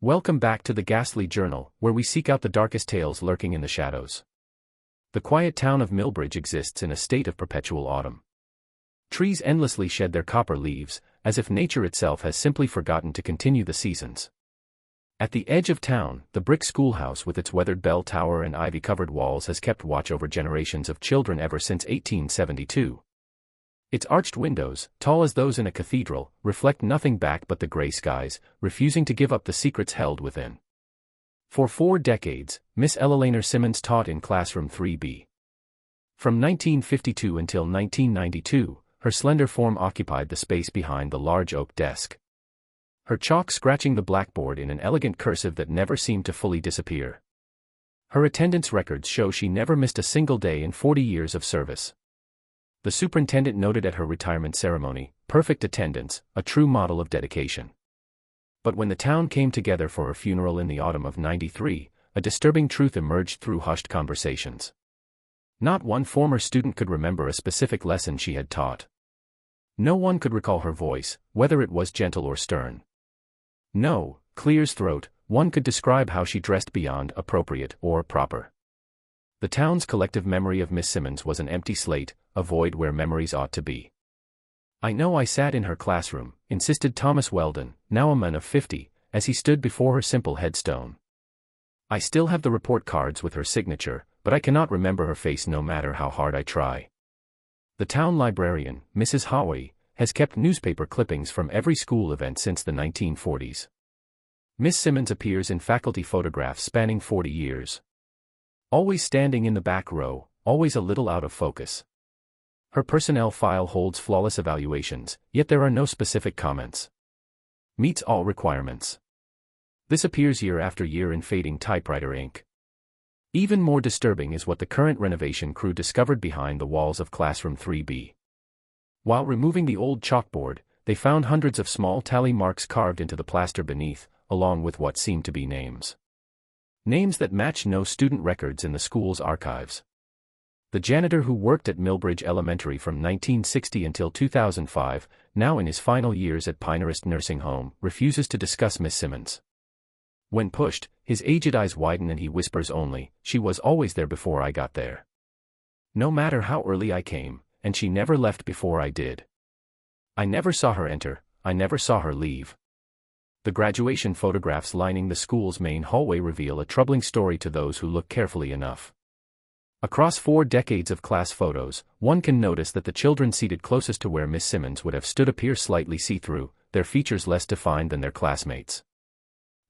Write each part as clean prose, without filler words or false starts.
Welcome back to the Ghastly Journal, where we seek out the darkest tales lurking in the shadows. The quiet town of Millbridge exists in a state of perpetual autumn. Trees endlessly shed their copper leaves, as if nature itself has simply forgotten to continue the seasons. At the edge of town, the brick schoolhouse with its weathered bell tower and ivy-covered walls has kept watch over generations of children ever since 1872. Its arched windows, tall as those in a cathedral, reflect nothing back but the gray skies, refusing to give up the secrets held within. For 4 decades, Miss Eleanor Simmons taught in classroom 3B. From 1952 until 1992, her slender form occupied the space behind the large oak desk. Her chalk scratching the blackboard in an elegant cursive that never seemed to fully disappear. Her attendance records show she never missed a single day in 40 years of service. The superintendent noted at her retirement ceremony, perfect attendance, a true model of dedication. But when the town came together for her funeral in the autumn of '93, a disturbing truth emerged through hushed conversations. Not one former student could remember a specific lesson she had taught. No one could recall her voice, whether it was gentle or stern. No, clear's throat, one could describe how she dressed beyond appropriate or proper. The town's collective memory of Miss Simmons was an empty slate, a void where memories ought to be. "I know I sat in her classroom," insisted Thomas Weldon, now a man of 50, as he stood before her simple headstone. "I still have the report cards with her signature, but I cannot remember her face no matter how hard I try." The town librarian, Mrs. Hawley, has kept newspaper clippings from every school event since the 1940s. Miss Simmons appears in faculty photographs spanning 40 years. Always standing in the back row, always a little out of focus. Her personnel file holds flawless evaluations, yet there are no specific comments. Meets all requirements. This appears year after year in fading typewriter ink. Even more disturbing is what the current renovation crew discovered behind the walls of classroom 3B. While removing the old chalkboard, they found hundreds of small tally marks carved into the plaster beneath, along with what seemed to be names. Names that match no student records in the school's archives. The janitor who worked at Millbridge Elementary from 1960 until 2005, now in his final years at Pinehurst Nursing Home, refuses to discuss Miss Simmons. When pushed, his aged eyes widen and he whispers only, "She was always there before I got there. No matter how early I came, and she never left before I did. I never saw her enter, I never saw her leave." The graduation photographs lining the school's main hallway reveal a troubling story to those who look carefully enough. Across 4 decades of class photos, one can notice that the children seated closest to where Miss Simmons would have stood appear slightly see-through, their features less defined than their classmates.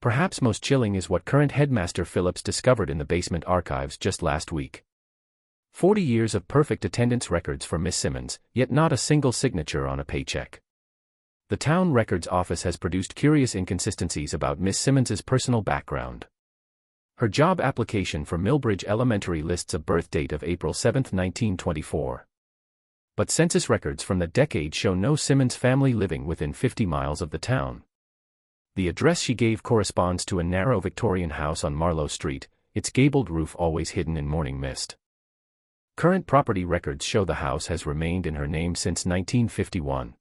Perhaps most chilling is what current headmaster Phillips discovered in the basement archives just last week. 40 years of perfect attendance records for Miss Simmons, yet not a single signature on a paycheck. The town records office has produced curious inconsistencies about Miss Simmons's personal background. Her job application for Millbridge Elementary lists a birth date of April 7, 1924. But census records from the decade show no Simmons family living within 50 miles of the town. The address she gave corresponds to a narrow Victorian house on Marlow Street, its gabled roof always hidden in morning mist. Current property records show the house has remained in her name since 1951.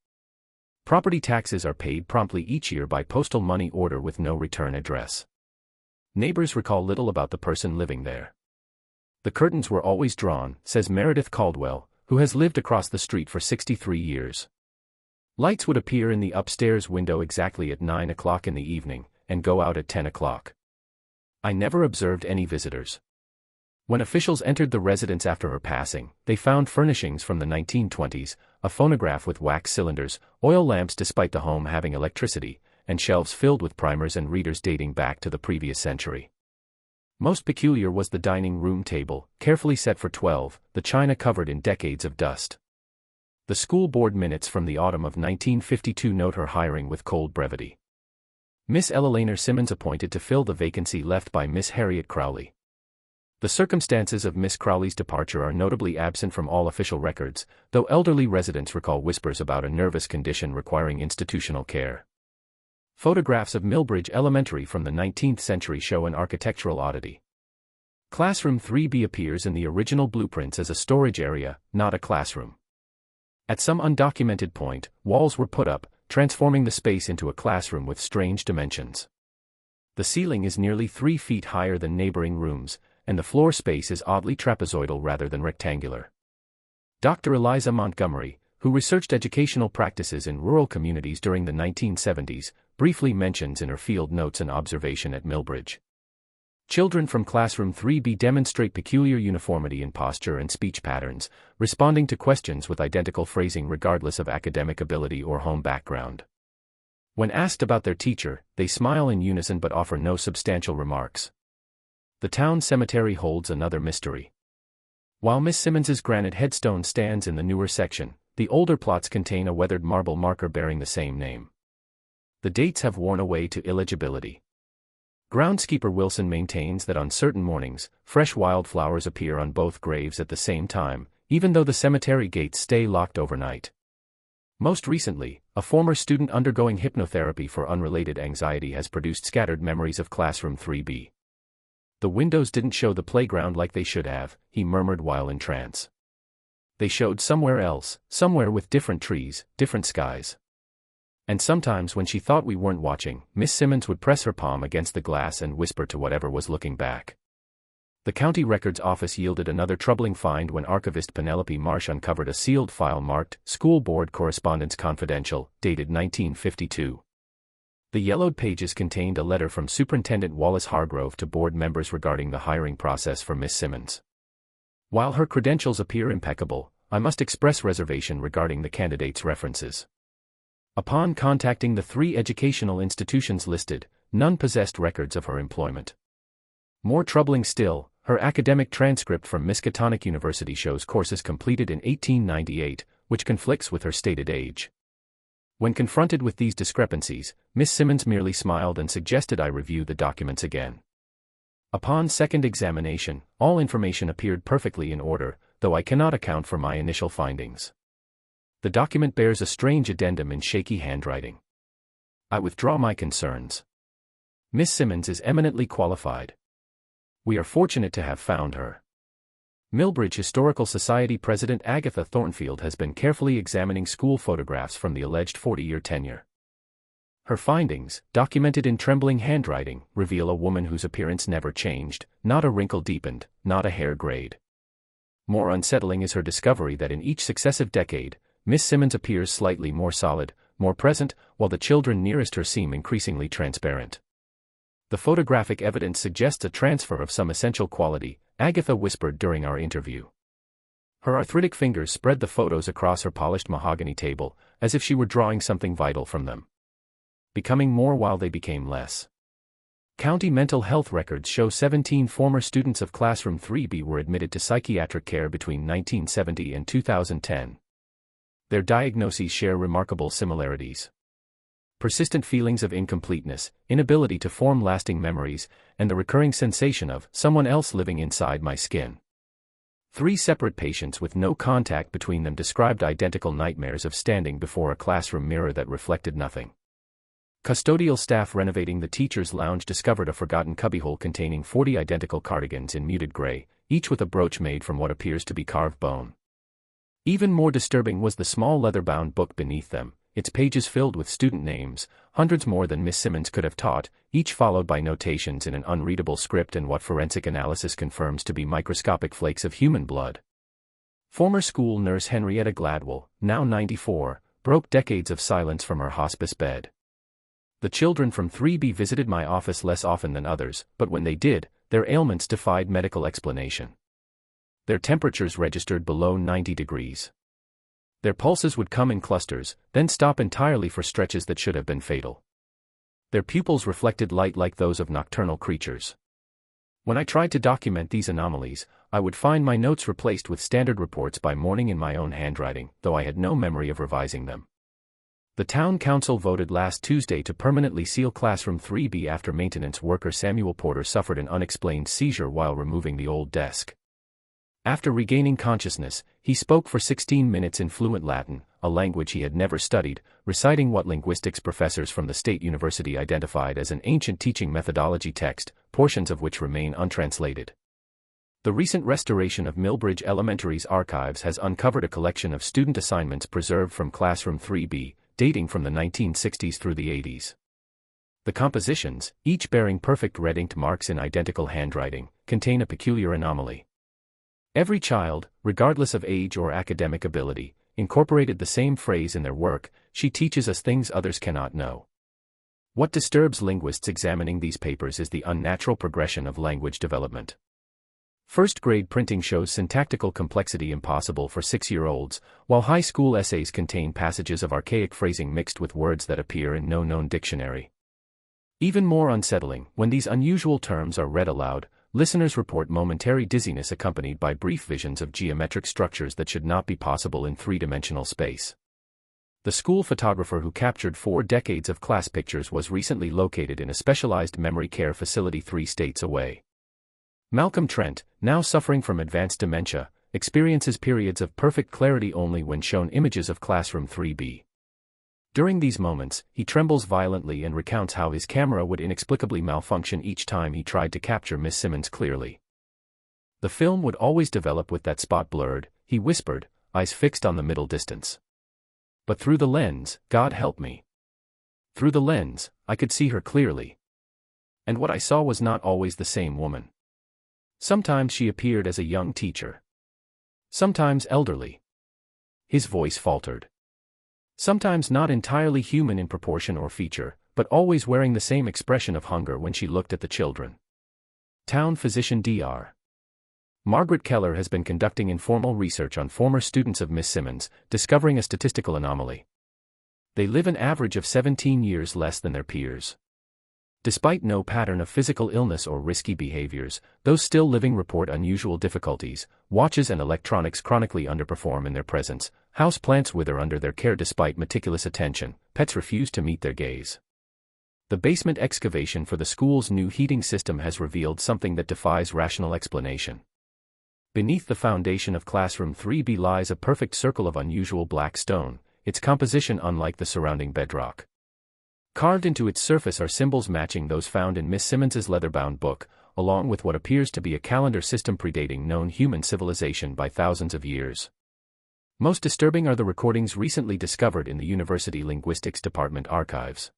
Property taxes are paid promptly each year by postal money order with no return address. Neighbors recall little about the person living there. "The curtains were always drawn," says Meredith Caldwell, who has lived across the street for 63 years. "Lights would appear in the upstairs window exactly at 9 o'clock in the evening, and go out at 10 o'clock. I never observed any visitors." When officials entered the residence after her passing, they found furnishings from the 1920s, a phonograph with wax cylinders, oil lamps despite the home having electricity, and shelves filled with primers and readers dating back to the previous century. Most peculiar was the dining room table, carefully set for 12, the china covered in decades of dust. The school board minutes from the autumn of 1952 note her hiring with cold brevity. Miss Eleanor Simmons appointed to fill the vacancy left by Miss Harriet Crowley. The circumstances of Miss Crowley's departure are notably absent from all official records, though elderly residents recall whispers about a nervous condition requiring institutional care. Photographs of Millbridge Elementary from the 19th century show an architectural oddity. Classroom 3B appears in the original blueprints as a storage area, not a classroom. At some undocumented point, walls were put up, transforming the space into a classroom with strange dimensions. The ceiling is nearly 3 feet higher than neighboring rooms, and the floor space is oddly trapezoidal rather than rectangular. Dr. Eliza Montgomery, who researched educational practices in rural communities during the 1970s, briefly mentions in her field notes an observation at Millbridge. Children from classroom 3B demonstrate peculiar uniformity in posture and speech patterns, responding to questions with identical phrasing regardless of academic ability or home background. When asked about their teacher, they smile in unison but offer no substantial remarks. The town cemetery holds another mystery. While Miss Simmons's granite headstone stands in the newer section, the older plots contain a weathered marble marker bearing the same name. The dates have worn away to illegibility. Groundskeeper Wilson maintains that on certain mornings, fresh wildflowers appear on both graves at the same time, even though the cemetery gates stay locked overnight. Most recently, a former student undergoing hypnotherapy for unrelated anxiety has produced scattered memories of classroom 3B. The windows didn't show the playground like they should have, he murmured while in trance. They showed somewhere else, somewhere with different trees, different skies. And sometimes when she thought we weren't watching, Miss Simmons would press her palm against the glass and whisper to whatever was looking back. The county records office yielded another troubling find when archivist Penelope Marsh uncovered a sealed file marked School Board Correspondence Confidential, dated 1952. The yellowed pages contained a letter from Superintendent Wallace Hargrove to board members regarding the hiring process for Miss Simmons. While her credentials appear impeccable, I must express reservation regarding the candidate's references. Upon contacting the 3 educational institutions listed, none possessed records of her employment. More troubling still, her academic transcript from Miskatonic University shows courses completed in 1898, which conflicts with her stated age. When confronted with these discrepancies, Miss Simmons merely smiled and suggested I review the documents again. Upon second examination, all information appeared perfectly in order, though I cannot account for my initial findings. The document bears a strange addendum in shaky handwriting. I withdraw my concerns. Miss Simmons is eminently qualified. We are fortunate to have found her. Millbridge Historical Society President Agatha Thornfield has been carefully examining school photographs from the alleged 40-year tenure. Her findings, documented in trembling handwriting, reveal a woman whose appearance never changed, not a wrinkle deepened, not a hair grayed. More unsettling is her discovery that in each successive decade, Miss Simmons appears slightly more solid, more present, while the children nearest her seem increasingly transparent. The photographic evidence suggests a transfer of some essential quality, Agatha whispered during our interview. Her arthritic fingers spread the photos across her polished mahogany table, as if she were drawing something vital from them. Becoming more while they became less. County mental health records show 17 former students of classroom 3B were admitted to psychiatric care between 1970 and 2010. Their diagnoses share remarkable similarities. Persistent feelings of incompleteness, inability to form lasting memories, and the recurring sensation of someone else living inside my skin. 3 separate patients with no contact between them described identical nightmares of standing before a classroom mirror that reflected nothing. Custodial staff renovating the teacher's lounge discovered a forgotten cubbyhole containing 40 identical cardigans in muted gray, each with a brooch made from what appears to be carved bone. Even more disturbing was the small leather-bound book beneath them, its pages filled with student names, hundreds more than Miss Simmons could have taught, each followed by notations in an unreadable script and what forensic analysis confirms to be microscopic flakes of human blood. Former school nurse Henrietta Gladwell, now 94, broke decades of silence from her hospice bed. The children from 3B visited my office less often than others, but when they did, their ailments defied medical explanation. Their temperatures registered below 90 degrees. Their pulses would come in clusters, then stop entirely for stretches that should have been fatal. Their pupils reflected light like those of nocturnal creatures. When I tried to document these anomalies, I would find my notes replaced with standard reports by morning in my own handwriting, though I had no memory of revising them. The town council voted last Tuesday to permanently seal classroom 3B after maintenance worker Samuel Porter suffered an unexplained seizure while removing the old desk. After regaining consciousness, he spoke for 16 minutes in fluent Latin, a language he had never studied, reciting what linguistics professors from the state university identified as an ancient teaching methodology text, portions of which remain untranslated. The recent restoration of Millbridge Elementary's archives has uncovered a collection of student assignments preserved from classroom 3B, dating from the 1960s through the 80s. The compositions, each bearing perfect red-inked marks in identical handwriting, contain a peculiar anomaly. Every child, regardless of age or academic ability, incorporated the same phrase in their work: "She teaches us things others cannot know." What disturbs linguists examining these papers is the unnatural progression of language development. First-grade printing shows syntactical complexity impossible for 6-year-olds, while high school essays contain passages of archaic phrasing mixed with words that appear in no known dictionary. Even more unsettling, when these unusual terms are read aloud, listeners report momentary dizziness accompanied by brief visions of geometric structures that should not be possible in three-dimensional space. The school photographer who captured 4 decades of class pictures was recently located in a specialized memory care facility 3 states away. Malcolm Trent, now suffering from advanced dementia, experiences periods of perfect clarity only when shown images of classroom 3B. During these moments, he trembles violently and recounts how his camera would inexplicably malfunction each time he tried to capture Miss Simmons clearly. "The film would always develop with that spot blurred," he whispered, eyes fixed on the middle distance. "But through the lens, God help me. Through the lens, I could see her clearly. And what I saw was not always the same woman. Sometimes she appeared as a young teacher. Sometimes elderly." His voice faltered. "Sometimes not entirely human in proportion or feature, but always wearing the same expression of hunger when she looked at the children." Town physician Dr. Margaret Keller has been conducting informal research on former students of Miss Simmons, discovering a statistical anomaly. They live an average of 17 years less than their peers. Despite no pattern of physical illness or risky behaviors, those still living report unusual difficulties. Watches and electronics chronically underperform in their presence, house plants wither under their care despite meticulous attention, pets refuse to meet their gaze. The basement excavation for the school's new heating system has revealed something that defies rational explanation. Beneath the foundation of classroom 3B lies a perfect circle of unusual black stone, its composition unlike the surrounding bedrock. Carved into its surface are symbols matching those found in Miss Simmons's leather-bound book, along with what appears to be a calendar system predating known human civilization by thousands of years. Most disturbing are the recordings recently discovered in the University Linguistics Department archives.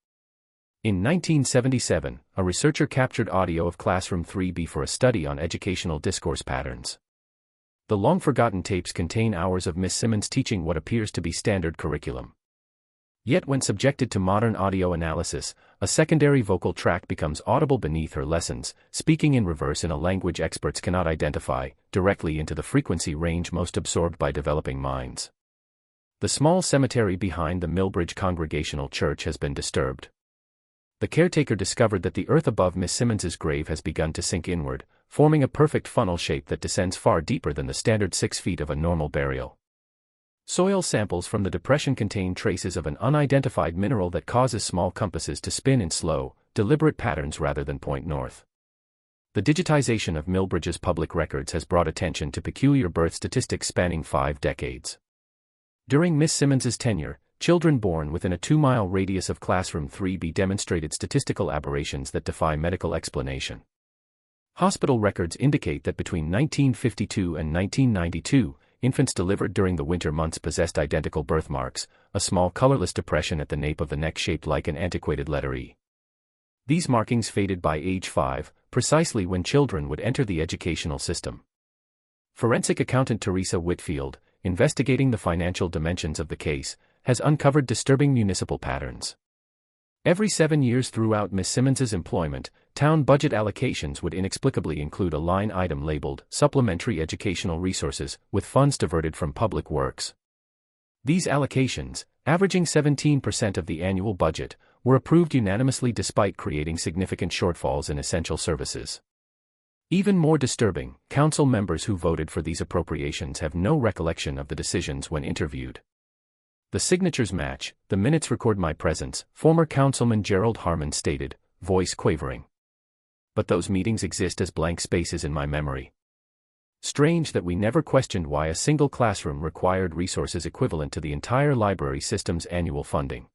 In 1977, a researcher captured audio of Classroom 3B for a study on educational discourse patterns. The long-forgotten tapes contain hours of Miss Simmons teaching what appears to be standard curriculum. Yet when subjected to modern audio analysis, a secondary vocal track becomes audible beneath her lessons, speaking in reverse in a language experts cannot identify, directly into the frequency range most absorbed by developing minds. The small cemetery behind the Millbridge Congregational Church has been disturbed. The caretaker discovered that the earth above Miss Simmons's grave has begun to sink inward, forming a perfect funnel shape that descends far deeper than the standard 6 feet of a normal burial. Soil samples from the depression contain traces of an unidentified mineral that causes small compasses to spin in slow, deliberate patterns rather than point north. The digitization of Millbridge's public records has brought attention to peculiar birth statistics spanning 5 decades. During Miss Simmons's tenure, children born within a 2-mile radius of Classroom 3B demonstrated statistical aberrations that defy medical explanation. Hospital records indicate that between 1952 and 1992, infants delivered during the winter months possessed identical birthmarks, a small colorless depression at the nape of the neck shaped like an antiquated letter E. These markings faded by age 5, precisely when children would enter the educational system. Forensic accountant Teresa Whitfield, investigating the financial dimensions of the case, has uncovered disturbing municipal patterns. Every 7 years throughout Miss Simmons's employment, town budget allocations would inexplicably include a line item labeled Supplementary Educational Resources, with funds diverted from public works. These allocations, averaging 17% of the annual budget, were approved unanimously despite creating significant shortfalls in essential services. Even more disturbing, council members who voted for these appropriations have no recollection of the decisions when interviewed. The signatures match, the minutes record my presence, former Councilman Gerald Harmon stated, voice quavering. But those meetings exist as blank spaces in my memory. Strange that we never questioned why a single classroom required resources equivalent to the entire library system's annual funding.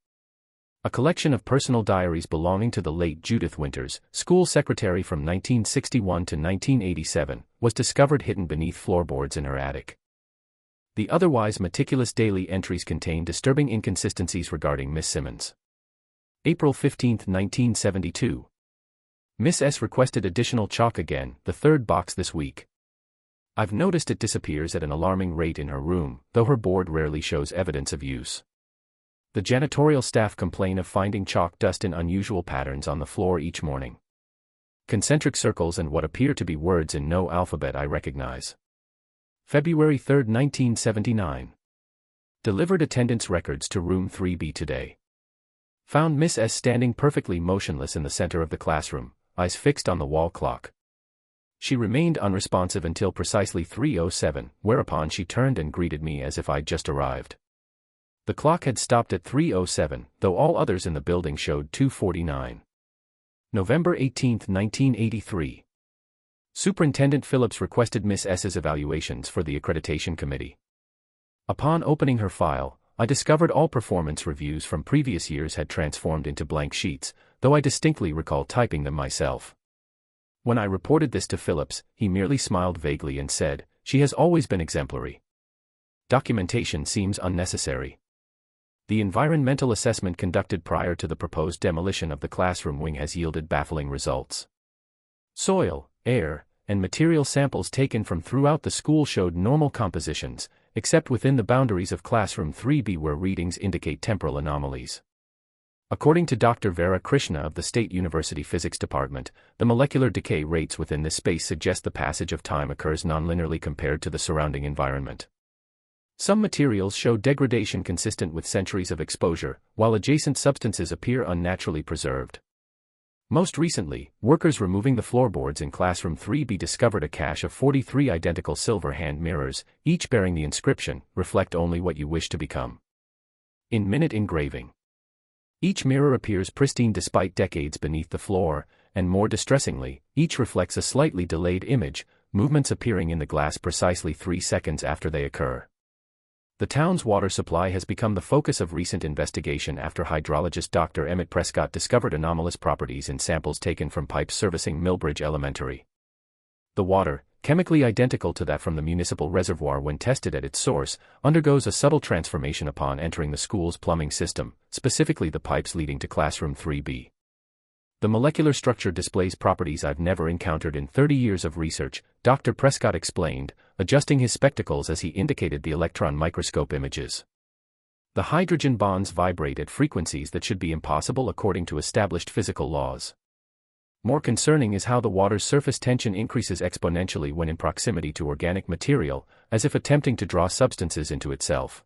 A collection of personal diaries belonging to the late Judith Winters, school secretary from 1961 to 1987, was discovered hidden beneath floorboards in her attic. The otherwise meticulous daily entries contain disturbing inconsistencies regarding Miss Simmons. April 15, 1972. Miss S requested additional chalk again, the third box this week. I've noticed it disappears at an alarming rate in her room, though her board rarely shows evidence of use. The janitorial staff complain of finding chalk dust in unusual patterns on the floor each morning. Concentric circles and what appear to be words in no alphabet I recognize. February 3, 1979. Delivered attendance records to room 3B today. Found Miss S standing perfectly motionless in the center of the classroom, eyes fixed on the wall clock. She remained unresponsive until precisely 3:07, whereupon she turned and greeted me as if I'd just arrived. The clock had stopped at 3:07, though all others in the building showed 2:49. November 18, 1983. Superintendent Phillips requested Miss S's evaluations for the accreditation committee. Upon opening her file, I discovered all performance reviews from previous years had transformed into blank sheets, though I distinctly recall typing them myself. When I reported this to Phillips, he merely smiled vaguely and said, "She has always been exemplary. Documentation seems unnecessary." The environmental assessment conducted prior to the proposed demolition of the classroom wing has yielded baffling results. Soil, air, and material samples taken from throughout the school showed normal compositions, except within the boundaries of classroom 3B where readings indicate temporal anomalies. According to Dr. Vera Krishna of the State University Physics Department, the molecular decay rates within this space suggest the passage of time occurs nonlinearly compared to the surrounding environment. Some materials show degradation consistent with centuries of exposure, while adjacent substances appear unnaturally preserved. Most recently, workers removing the floorboards in classroom 3B discovered a cache of 43 identical silver hand mirrors, each bearing the inscription, "Reflect only what you wish to become." In minute engraving. Each mirror appears pristine despite decades beneath the floor, and more distressingly, each reflects a slightly delayed image, movements appearing in the glass precisely 3 seconds after they occur. The town's water supply has become the focus of recent investigation after hydrologist Dr. Emmett Prescott discovered anomalous properties in samples taken from pipes servicing Millbridge Elementary. The water, chemically identical to that from the municipal reservoir when tested at its source, undergoes a subtle transformation upon entering the school's plumbing system, specifically the pipes leading to classroom 3B. The molecular structure displays properties I've never encountered in 30 years of research, Dr. Prescott explained, adjusting his spectacles as he indicated the electron microscope images. The hydrogen bonds vibrate at frequencies that should be impossible according to established physical laws. More concerning is how the water's surface tension increases exponentially when in proximity to organic material, as if attempting to draw substances into itself.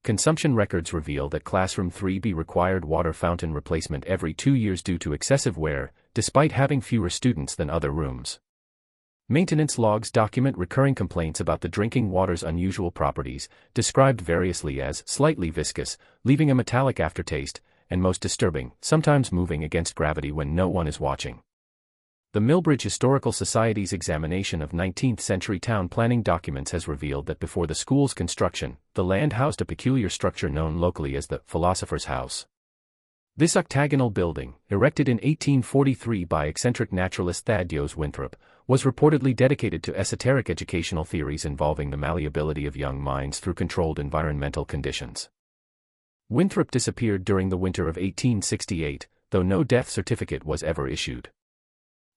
Consumption records reveal that classroom 3B required water fountain replacement every 2 years due to excessive wear, despite having fewer students than other rooms. Maintenance logs document recurring complaints about the drinking water's unusual properties, described variously as slightly viscous, leaving a metallic aftertaste, and most disturbing, sometimes moving against gravity when no one is watching. The Millbridge Historical Society's examination of 19th-century town planning documents has revealed that before the school's construction, the land housed a peculiar structure known locally as the Philosopher's House. This octagonal building, erected in 1843 by eccentric naturalist Thaddeus Winthrop, was reportedly dedicated to esoteric educational theories involving the malleability of young minds through controlled environmental conditions. Winthrop disappeared during the winter of 1868, though no death certificate was ever issued.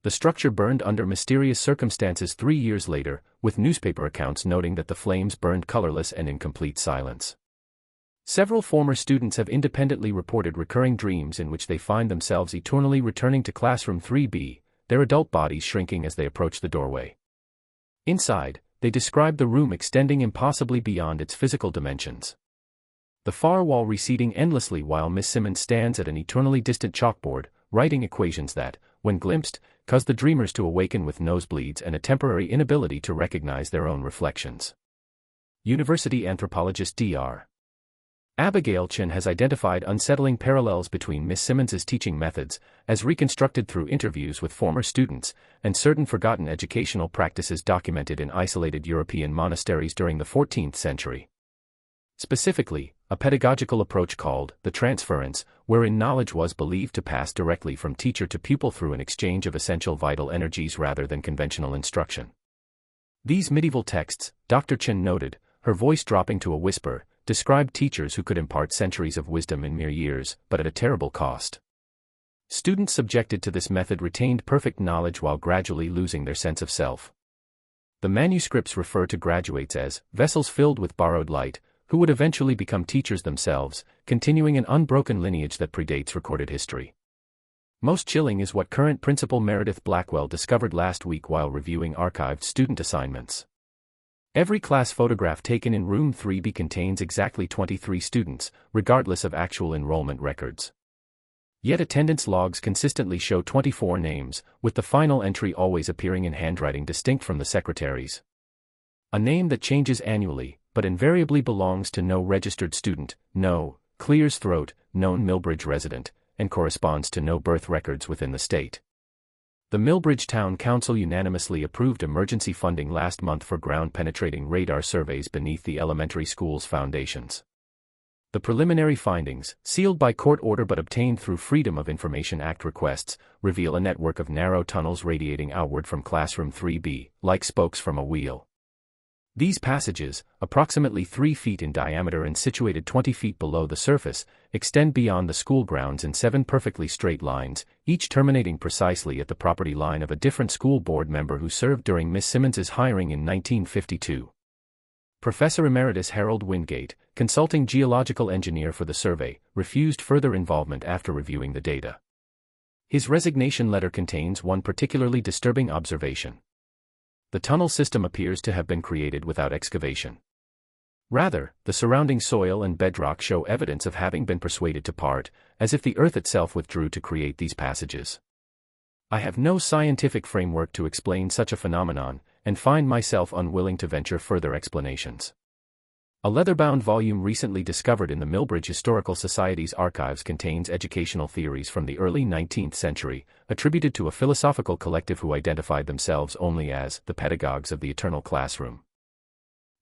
The structure burned under mysterious circumstances 3 years later, with newspaper accounts noting that the flames burned colorless and in complete silence. Several former students have independently reported recurring dreams in which they find themselves eternally returning to classroom 3B, their adult bodies shrinking as they approach the doorway. Inside, they describe the room extending impossibly beyond its physical dimensions. The far wall receding endlessly while Miss Simmons stands at an eternally distant chalkboard, writing equations that, when glimpsed, cause the dreamers to awaken with nosebleeds and a temporary inability to recognize their own reflections. University anthropologist Dr. Abigail Chen has identified unsettling parallels between Miss Simmons's teaching methods, as reconstructed through interviews with former students, and certain forgotten educational practices documented in isolated European monasteries during the 14th century. Specifically, a pedagogical approach called the transference, wherein knowledge was believed to pass directly from teacher to pupil through an exchange of essential vital energies rather than conventional instruction. These medieval texts, Dr. Chen noted, her voice dropping to a whisper, described teachers who could impart centuries of wisdom in mere years, but at a terrible cost. Students subjected to this method retained perfect knowledge while gradually losing their sense of self. The manuscripts refer to graduates as vessels filled with borrowed light, who would eventually become teachers themselves, continuing an unbroken lineage that predates recorded history. Most chilling is what current Principal Meredith Blackwell discovered last week while reviewing archived student assignments. Every class photograph taken in Room 3B contains exactly 23 students, regardless of actual enrollment records. Yet attendance logs consistently show 24 names, with the final entry always appearing in handwriting distinct from the secretary's. A name that changes annually, but invariably belongs to no registered student, no, clears throat, known Millbridge resident, and corresponds to no birth records within the state. The Millbridge Town Council unanimously approved emergency funding last month for ground-penetrating radar surveys beneath the elementary school's foundations. The preliminary findings, sealed by court order but obtained through Freedom of Information Act requests, reveal a network of narrow tunnels radiating outward from Classroom 3B, like spokes from a wheel. These passages, approximately 3 feet in diameter and situated 20 feet below the surface, extend beyond the school grounds in 7 perfectly straight lines, each terminating precisely at the property line of a different school board member who served during Miss Simmons's hiring in 1952. Professor Emeritus Harold Wingate, consulting geological engineer for the survey, refused further involvement after reviewing the data. His resignation letter contains one particularly disturbing observation. The tunnel system appears to have been created without excavation. Rather, the surrounding soil and bedrock show evidence of having been persuaded to part, as if the earth itself withdrew to create these passages. I have no scientific framework to explain such a phenomenon, and find myself unwilling to venture further explanations. A leather-bound volume recently discovered in the Millbridge Historical Society's archives contains educational theories from the early 19th century, attributed to a philosophical collective who identified themselves only as the pedagogues of the eternal classroom.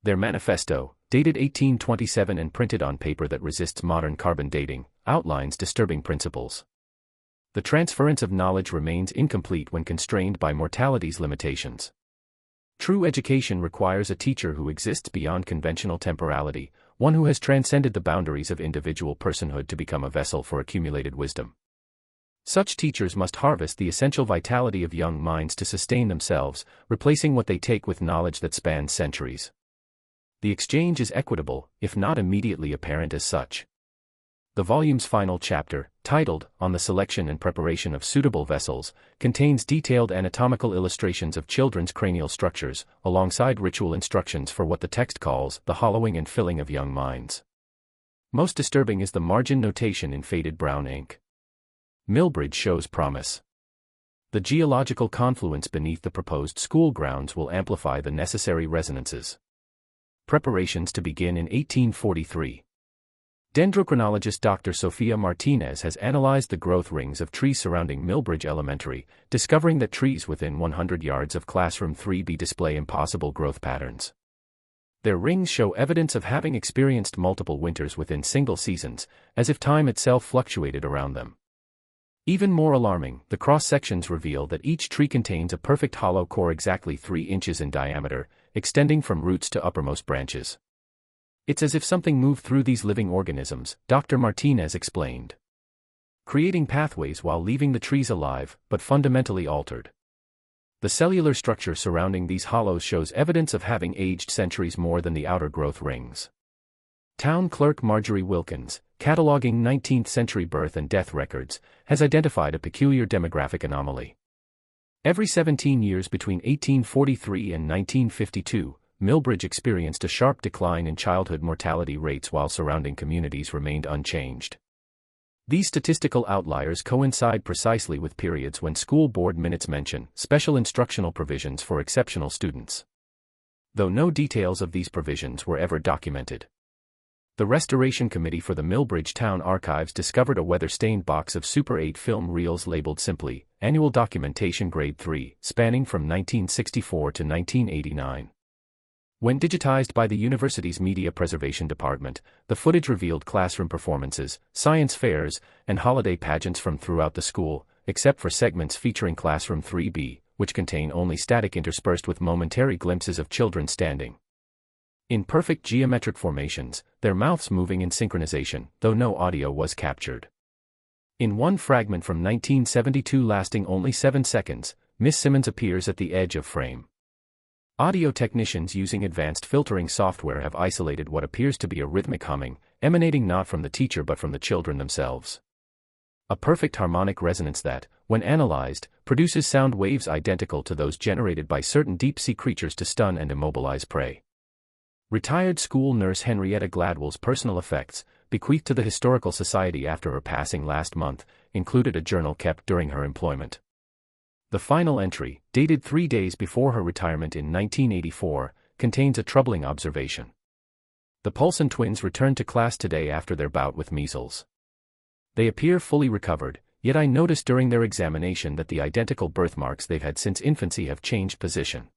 Their manifesto, dated 1827 and printed on paper that resists modern carbon dating, outlines disturbing principles. The transference of knowledge remains incomplete when constrained by mortality's limitations. True education requires a teacher who exists beyond conventional temporality, one who has transcended the boundaries of individual personhood to become a vessel for accumulated wisdom. Such teachers must harvest the essential vitality of young minds to sustain themselves, replacing what they take with knowledge that spans centuries. The exchange is equitable, if not immediately apparent as such. The volume's final chapter, titled On the Selection and Preparation of Suitable Vessels, contains detailed anatomical illustrations of children's cranial structures, alongside ritual instructions for what the text calls the hollowing and filling of young minds. Most disturbing is the margin notation in faded brown ink. Millbridge shows promise. The geological confluence beneath the proposed school grounds will amplify the necessary resonances. Preparations to begin in 1843. Dendrochronologist Dr. Sofia Martinez has analyzed the growth rings of trees surrounding Millbridge Elementary, discovering that trees within 100 yards of Classroom 3B display impossible growth patterns. Their rings show evidence of having experienced multiple winters within single seasons, as if time itself fluctuated around them. Even more alarming, the cross-sections reveal that each tree contains a perfect hollow core exactly 3 inches in diameter, extending from roots to uppermost branches. It's as if something moved through these living organisms, Dr. Martinez explained. Creating pathways while leaving the trees alive, but fundamentally altered. The cellular structure surrounding these hollows shows evidence of having aged centuries more than the outer growth rings. Town clerk Marjorie Wilkins, cataloging 19th-century birth and death records, has identified a peculiar demographic anomaly. Every 17 years between 1843 and 1952, Millbridge experienced a sharp decline in childhood mortality rates while surrounding communities remained unchanged. These statistical outliers coincide precisely with periods when school board minutes mention special instructional provisions for exceptional students. Though no details of these provisions were ever documented. The Restoration Committee for the Millbridge Town Archives discovered a weather-stained box of Super 8 film reels labeled simply, Annual Documentation Grade 3, spanning from 1964 to 1989. When digitized by the university's Media Preservation Department, the footage revealed classroom performances, science fairs, and holiday pageants from throughout the school, except for segments featuring Classroom 3B, which contain only static interspersed with momentary glimpses of children standing. in perfect geometric formations, their mouths moving in synchronization, though no audio was captured. In one fragment from 1972 lasting only 7 seconds, Miss Simmons appears at the edge of frame. Audio technicians using advanced filtering software have isolated what appears to be a rhythmic humming, emanating not from the teacher but from the children themselves. A perfect harmonic resonance that, when analyzed, produces sound waves identical to those generated by certain deep-sea creatures to stun and immobilize prey. Retired school nurse Henrietta Gladwell's personal effects, bequeathed to the Historical Society after her passing last month, included a journal kept during her employment. The final entry, dated 3 days before her retirement in 1984, contains a troubling observation. The Poulsen twins returned to class today after their bout with measles. They appear fully recovered, yet I noticed during their examination that the identical birthmarks they've had since infancy have changed position.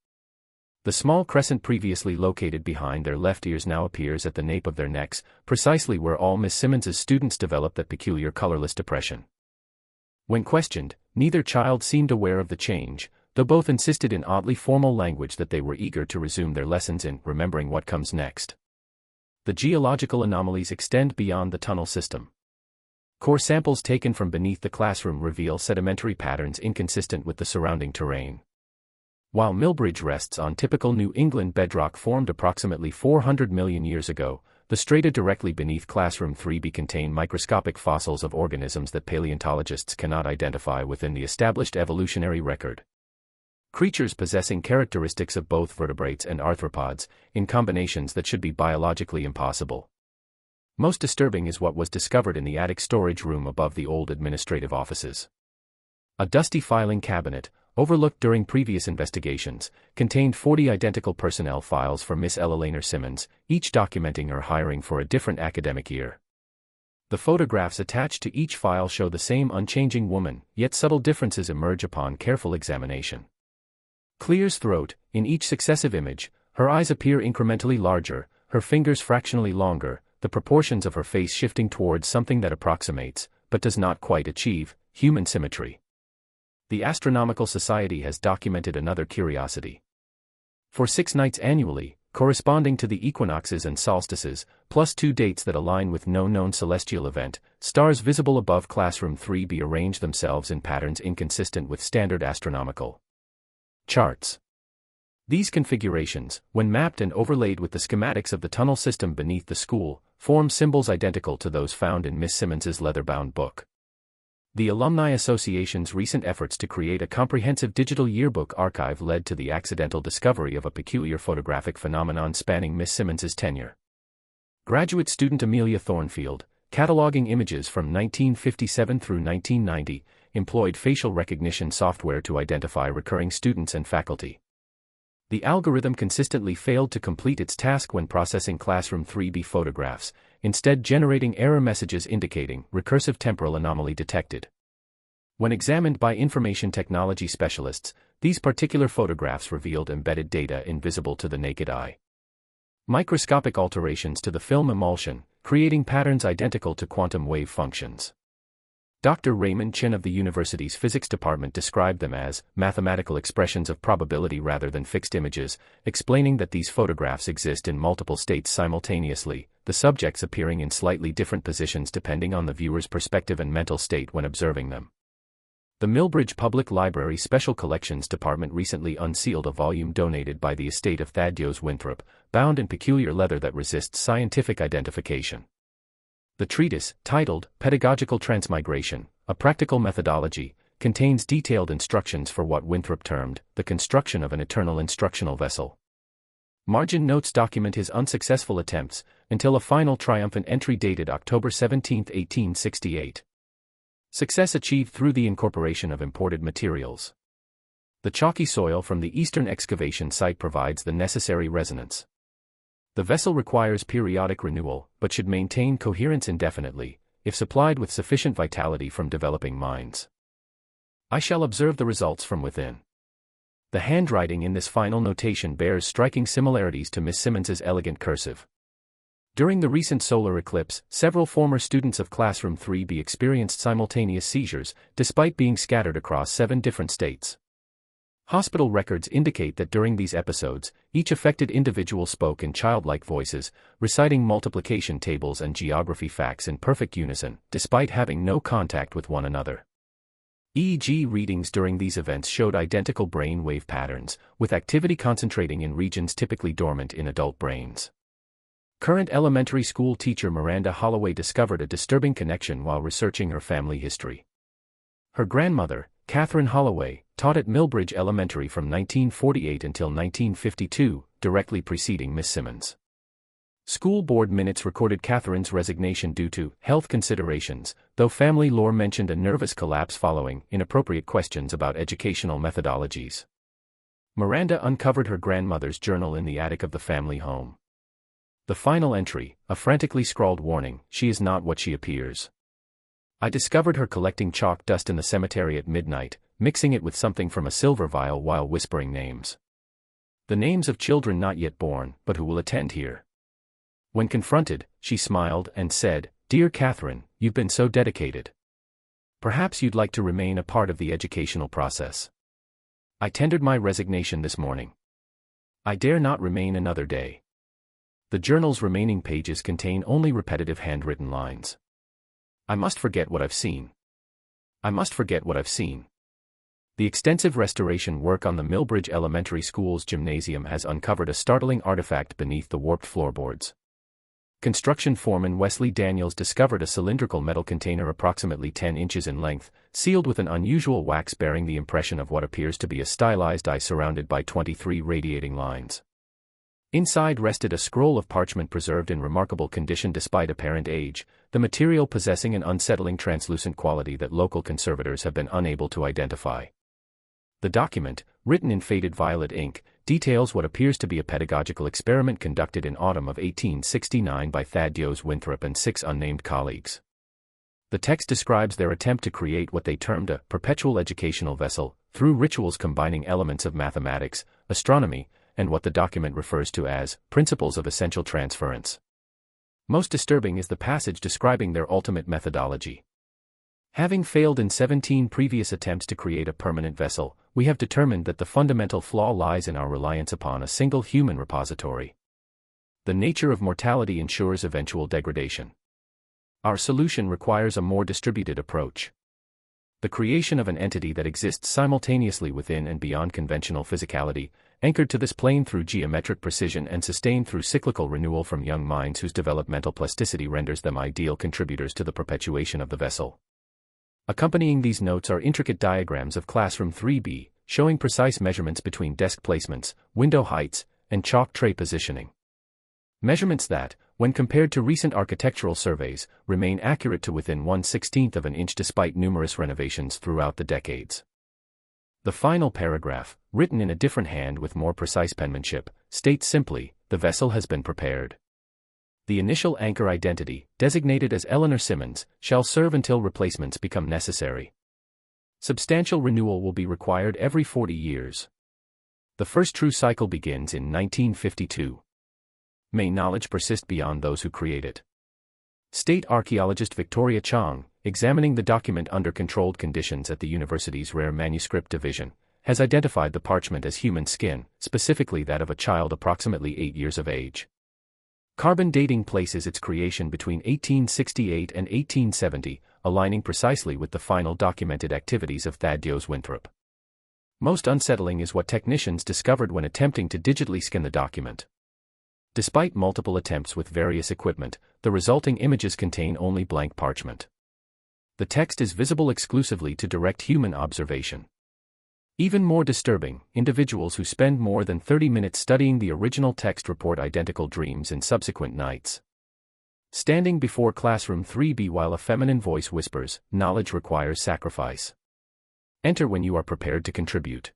The small crescent previously located behind their left ears now appears at the nape of their necks, precisely where all Miss Simmons's students develop that peculiar colorless depression. When questioned, neither child seemed aware of the change, though both insisted in oddly formal language that they were eager to resume their lessons in remembering what comes next. The geological anomalies extend beyond the tunnel system. Core samples taken from beneath the classroom reveal sedimentary patterns inconsistent with the surrounding terrain. While Millbridge rests on typical New England bedrock formed approximately 400 million years ago, the strata directly beneath Classroom 3B contain microscopic fossils of organisms that paleontologists cannot identify within the established evolutionary record. Creatures possessing characteristics of both vertebrates and arthropods, in combinations that should be biologically impossible. Most disturbing is what was discovered in the attic storage room above the old administrative offices. A dusty filing cabinet, overlooked during previous investigations, contained 40 identical personnel files for Miss Ella Laner Simmons, each documenting her hiring for a different academic year. The photographs attached to each file show the same unchanging woman, yet subtle differences emerge upon careful examination. Clear's throat, in each successive image, her eyes appear incrementally larger, her fingers fractionally longer, the proportions of her face shifting towards something that approximates, but does not quite achieve, human symmetry. The Astronomical Society has documented another curiosity. For 6 nights annually, corresponding to the equinoxes and solstices, plus 2 dates that align with no known celestial event, stars visible above Classroom 3B arrange themselves in patterns inconsistent with standard astronomical charts. These configurations, when mapped and overlaid with the schematics of the tunnel system beneath the school, form symbols identical to those found in Miss Simmons's leather-bound book. The Alumni Association's recent efforts to create a comprehensive digital yearbook archive led to the accidental discovery of a peculiar photographic phenomenon spanning Miss Simmons's tenure. Graduate student Amelia Thornfield, cataloging images from 1957 through 1990, employed facial recognition software to identify recurring students and faculty. The algorithm consistently failed to complete its task when processing Classroom 3B photographs, instead generating error messages indicating recursive temporal anomaly detected. When examined by information technology specialists, these particular photographs revealed embedded data invisible to the naked eye. Microscopic alterations to the film emulsion, creating patterns identical to quantum wave functions. Dr. Raymond Chin of the university's physics department described them as mathematical expressions of probability rather than fixed images, explaining that these photographs exist in multiple states simultaneously, the subjects appearing in slightly different positions depending on the viewer's perspective and mental state when observing them. The Millbridge Public Library Special Collections Department recently unsealed a volume donated by the estate of Thaddeus Winthrop, bound in peculiar leather that resists scientific identification. The treatise, titled Pedagogical Transmigration, a Practical Methodology, contains detailed instructions for what Winthrop termed the construction of an eternal instructional vessel. Margin notes document his unsuccessful attempts, until a final triumphant entry dated October 17, 1868. Success achieved through the incorporation of imported materials. The chalky soil from the eastern excavation site provides the necessary resonance. The vessel requires periodic renewal, but should maintain coherence indefinitely, if supplied with sufficient vitality from developing minds. I shall observe the results from within. The handwriting in this final notation bears striking similarities to Miss Simmons's elegant cursive. During the recent solar eclipse, several former students of Classroom 3B experienced simultaneous seizures, despite being scattered across 7 different states. Hospital records indicate that during these episodes, each affected individual spoke in childlike voices, reciting multiplication tables and geography facts in perfect unison, despite having no contact with one another. EEG readings during these events showed identical brain wave patterns, with activity concentrating in regions typically dormant in adult brains. Current elementary school teacher Miranda Holloway discovered a disturbing connection while researching her family history. Her grandmother, Catherine Holloway, taught at Millbridge Elementary from 1948 until 1952, directly preceding Miss Simmons. School board minutes recorded Catherine's resignation due to health considerations, though family lore mentioned a nervous collapse following inappropriate questions about educational methodologies. Miranda uncovered her grandmother's journal in the attic of the family home. The final entry, a frantically scrawled warning: "She is not what she appears. I discovered her collecting chalk dust in the cemetery at midnight, mixing it with something from a silver vial while whispering names. The names of children not yet born, but who will attend here." When confronted, she smiled and said, "Dear Catherine, you've been so dedicated. Perhaps you'd like to remain a part of the educational process. I tendered my resignation this morning. I dare not remain another day." The journal's remaining pages contain only repetitive handwritten lines. "I must forget what I've seen. I must forget what I've seen." The extensive restoration work on the Millbridge Elementary School's gymnasium has uncovered a startling artifact beneath the warped floorboards. Construction foreman Wesley Daniels discovered a cylindrical metal container approximately 10 inches in length, sealed with an unusual wax bearing the impression of what appears to be a stylized eye surrounded by 23 radiating lines. Inside rested a scroll of parchment preserved in remarkable condition despite apparent age, the material possessing an unsettling translucent quality that local conservators have been unable to identify. The document, written in faded violet ink, details what appears to be a pedagogical experiment conducted in autumn of 1869 by Thaddeus Winthrop and 6 unnamed colleagues. The text describes their attempt to create what they termed a perpetual educational vessel, through rituals combining elements of mathematics, astronomy, and what the document refers to as principles of essential transference. Most disturbing is the passage describing their ultimate methodology. "Having failed in 17 previous attempts to create a permanent vessel, we have determined that the fundamental flaw lies in our reliance upon a single human repository. The nature of mortality ensures eventual degradation. Our solution requires a more distributed approach. The creation of an entity that exists simultaneously within and beyond conventional physicality, anchored to this plane through geometric precision and sustained through cyclical renewal from young minds whose developmental plasticity renders them ideal contributors to the perpetuation of the vessel." Accompanying these notes are intricate diagrams of Classroom 3B, showing precise measurements between desk placements, window heights, and chalk tray positioning. Measurements that, when compared to recent architectural surveys, remain accurate to within 1/16 of an inch despite numerous renovations throughout the decades. The final paragraph, written in a different hand with more precise penmanship, states simply, "The vessel has been prepared. The initial anchor identity, designated as Eleanor Simmons, shall serve until replacements become necessary. Substantial renewal will be required every 40 years. The first true cycle begins in 1952. May knowledge persist beyond those who create it." State archaeologist Victoria Chong, examining the document under controlled conditions at the university's Rare Manuscript Division, has identified the parchment as human skin, specifically that of a child approximately 8 years of age. Carbon dating places its creation between 1868 and 1870, aligning precisely with the final documented activities of Thaddeus Winthrop. Most unsettling is what technicians discovered when attempting to digitally scan the document. Despite multiple attempts with various equipment, the resulting images contain only blank parchment. The text is visible exclusively to direct human observation. Even more disturbing, individuals who spend more than 30 minutes studying the original text report identical dreams in subsequent nights. Standing before Classroom 3B while a feminine voice whispers, "Knowledge requires sacrifice. Enter when you are prepared to contribute."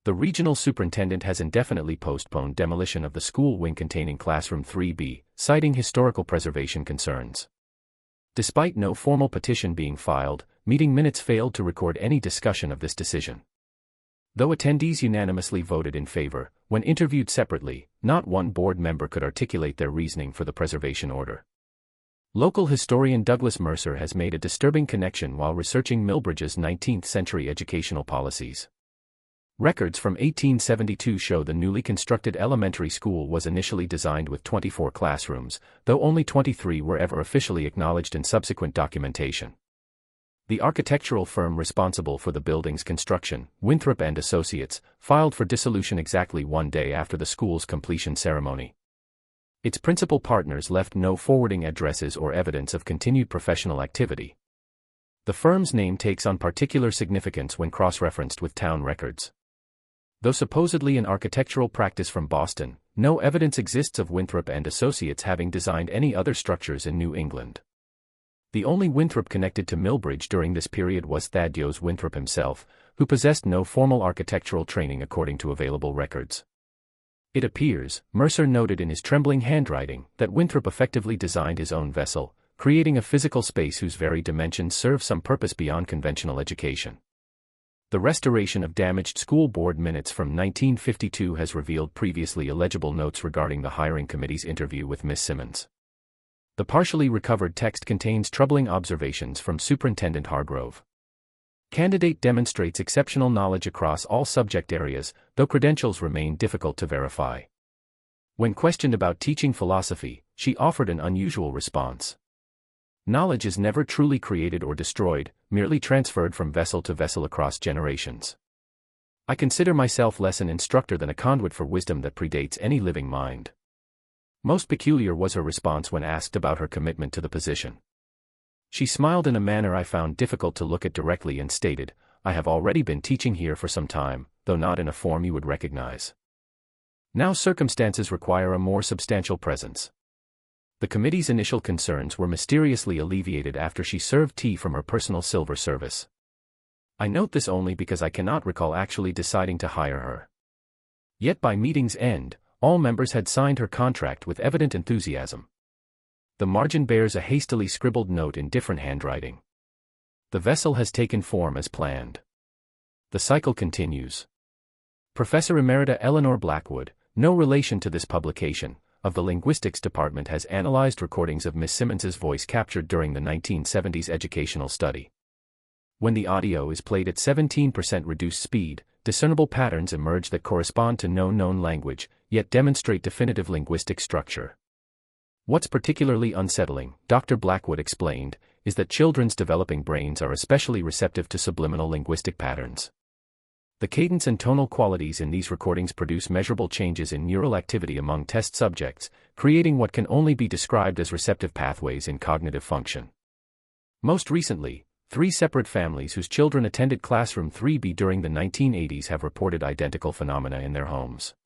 The regional superintendent has indefinitely postponed demolition of the school wing containing Classroom 3B, citing historical preservation concerns. Despite no formal petition being filed, meeting minutes failed to record any discussion of this decision. Though attendees unanimously voted in favor, when interviewed separately, not one board member could articulate their reasoning for the preservation order. Local historian Douglas Mercer has made a disturbing connection while researching Millbridge's 19th-century educational policies. Records from 1872 show the newly constructed elementary school was initially designed with 24 classrooms, though only 23 were ever officially acknowledged in subsequent documentation. The architectural firm responsible for the building's construction, Winthrop and Associates, filed for dissolution exactly one day after the school's completion ceremony. Its principal partners left no forwarding addresses or evidence of continued professional activity. The firm's name takes on particular significance when cross-referenced with town records. Though supposedly an architectural practice from Boston, no evidence exists of Winthrop and Associates having designed any other structures in New England. The only Winthrop connected to Millbridge during this period was Thaddeus Winthrop himself, who possessed no formal architectural training according to available records. It appears, Mercer noted in his trembling handwriting, that Winthrop effectively designed his own vessel, creating a physical space whose very dimensions serve some purpose beyond conventional education. The restoration of damaged school board minutes from 1952 has revealed previously illegible notes regarding the hiring committee's interview with Miss Simmons. The partially recovered text contains troubling observations from Superintendent Hargrove. Candidate demonstrates exceptional knowledge across all subject areas, though credentials remain difficult to verify. When questioned about teaching philosophy, she offered an unusual response. Knowledge is never truly created or destroyed, merely transferred from vessel to vessel across generations. I consider myself less an instructor than a conduit for wisdom that predates any living mind. Most peculiar was her response when asked about her commitment to the position. She smiled in a manner I found difficult to look at directly and stated, "I have already been teaching here for some time, though not in a form you would recognize. Now circumstances require a more substantial presence." The committee's initial concerns were mysteriously alleviated after she served tea from her personal silver service. I note this only because I cannot recall actually deciding to hire her. Yet by meeting's end, all members had signed her contract with evident enthusiasm. The margin bears a hastily scribbled note in different handwriting. The vessel has taken form as planned. The cycle continues. Professor Emerita Eleanor Blackwood, no relation to this publication, of the Linguistics Department has analyzed recordings of Miss Simmons's voice captured during the 1970s educational study. When the audio is played at 17% reduced speed, discernible patterns emerge that correspond to no known language, yet demonstrate definitive linguistic structure. What's particularly unsettling, Dr. Blackwood explained, is that children's developing brains are especially receptive to subliminal linguistic patterns. The cadence and tonal qualities in these recordings produce measurable changes in neural activity among test subjects, creating what can only be described as receptive pathways in cognitive function. Most recently, 3 separate families whose children attended classroom 3B during the 1980s have reported identical phenomena in their homes.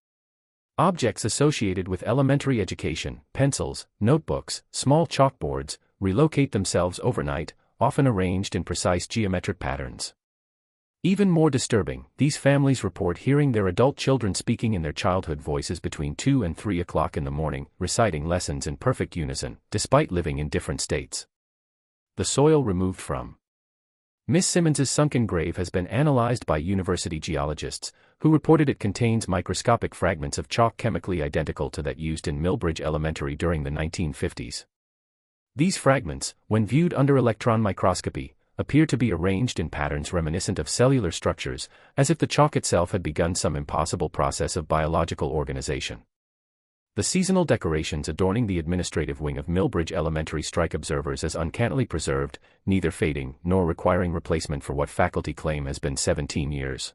Objects associated with elementary education, pencils, notebooks, small chalkboards, relocate themselves overnight, often arranged in precise geometric patterns. Even more disturbing, these families report hearing their adult children speaking in their childhood voices between 2 and 3 o'clock in the morning, reciting lessons in perfect unison, despite living in different states. The soil removed from Miss Simmons's sunken grave has been analyzed by university geologists, who reported it contains microscopic fragments of chalk chemically identical to that used in Millbridge Elementary during the 1950s. These fragments, when viewed under electron microscopy, appear to be arranged in patterns reminiscent of cellular structures, as if the chalk itself had begun some impossible process of biological organization. The seasonal decorations adorning the administrative wing of Millbridge Elementary strike observers as uncannily preserved, neither fading nor requiring replacement for what faculty claim has been 17 years.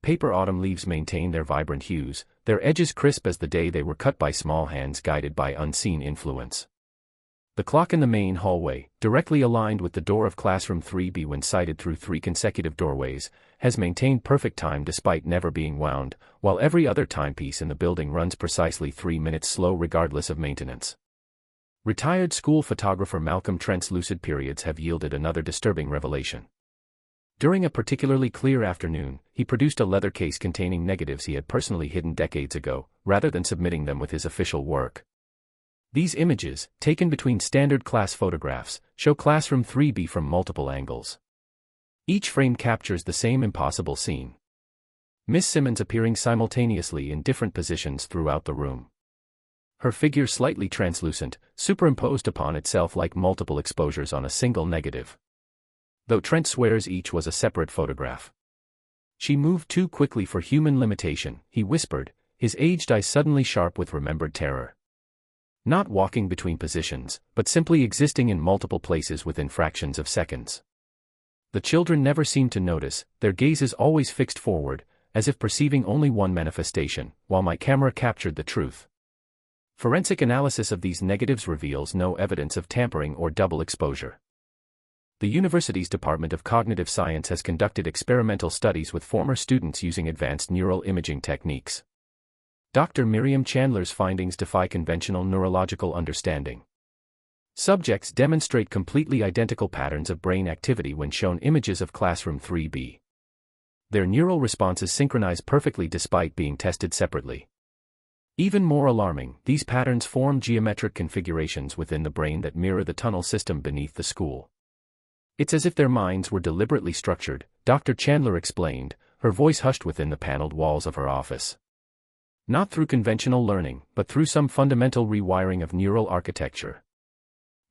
Paper autumn leaves maintain their vibrant hues, their edges crisp as the day they were cut by small hands guided by unseen influence. The clock in the main hallway, directly aligned with the door of classroom 3B when sighted through 3 consecutive doorways, has maintained perfect time despite never being wound, while every other timepiece in the building runs precisely 3 minutes slow regardless of maintenance. Retired school photographer Malcolm Trent's lucid periods have yielded another disturbing revelation. During a particularly clear afternoon, he produced a leather case containing negatives he had personally hidden decades ago, rather than submitting them with his official work. These images, taken between standard class photographs, show classroom 3B from multiple angles. Each frame captures the same impossible scene. Miss Simmons appearing simultaneously in different positions throughout the room. Her figure slightly translucent, superimposed upon itself like multiple exposures on a single negative. Though Trent swears each was a separate photograph. She moved too quickly for human limitation, he whispered, his aged eyes suddenly sharp with remembered terror. Not walking between positions, but simply existing in multiple places within fractions of seconds. The children never seemed to notice, their gazes always fixed forward, as if perceiving only one manifestation, while my camera captured the truth. Forensic analysis of these negatives reveals no evidence of tampering or double exposure. The university's Department of Cognitive Science has conducted experimental studies with former students using advanced neural imaging techniques. Dr. Miriam Chandler's findings defy conventional neurological understanding. Subjects demonstrate completely identical patterns of brain activity when shown images of classroom 3B. Their neural responses synchronize perfectly despite being tested separately. Even more alarming, these patterns form geometric configurations within the brain that mirror the tunnel system beneath the school. It's as if their minds were deliberately structured, Dr. Chandler explained, her voice hushed within the paneled walls of her office. Not through conventional learning, but through some fundamental rewiring of neural architecture.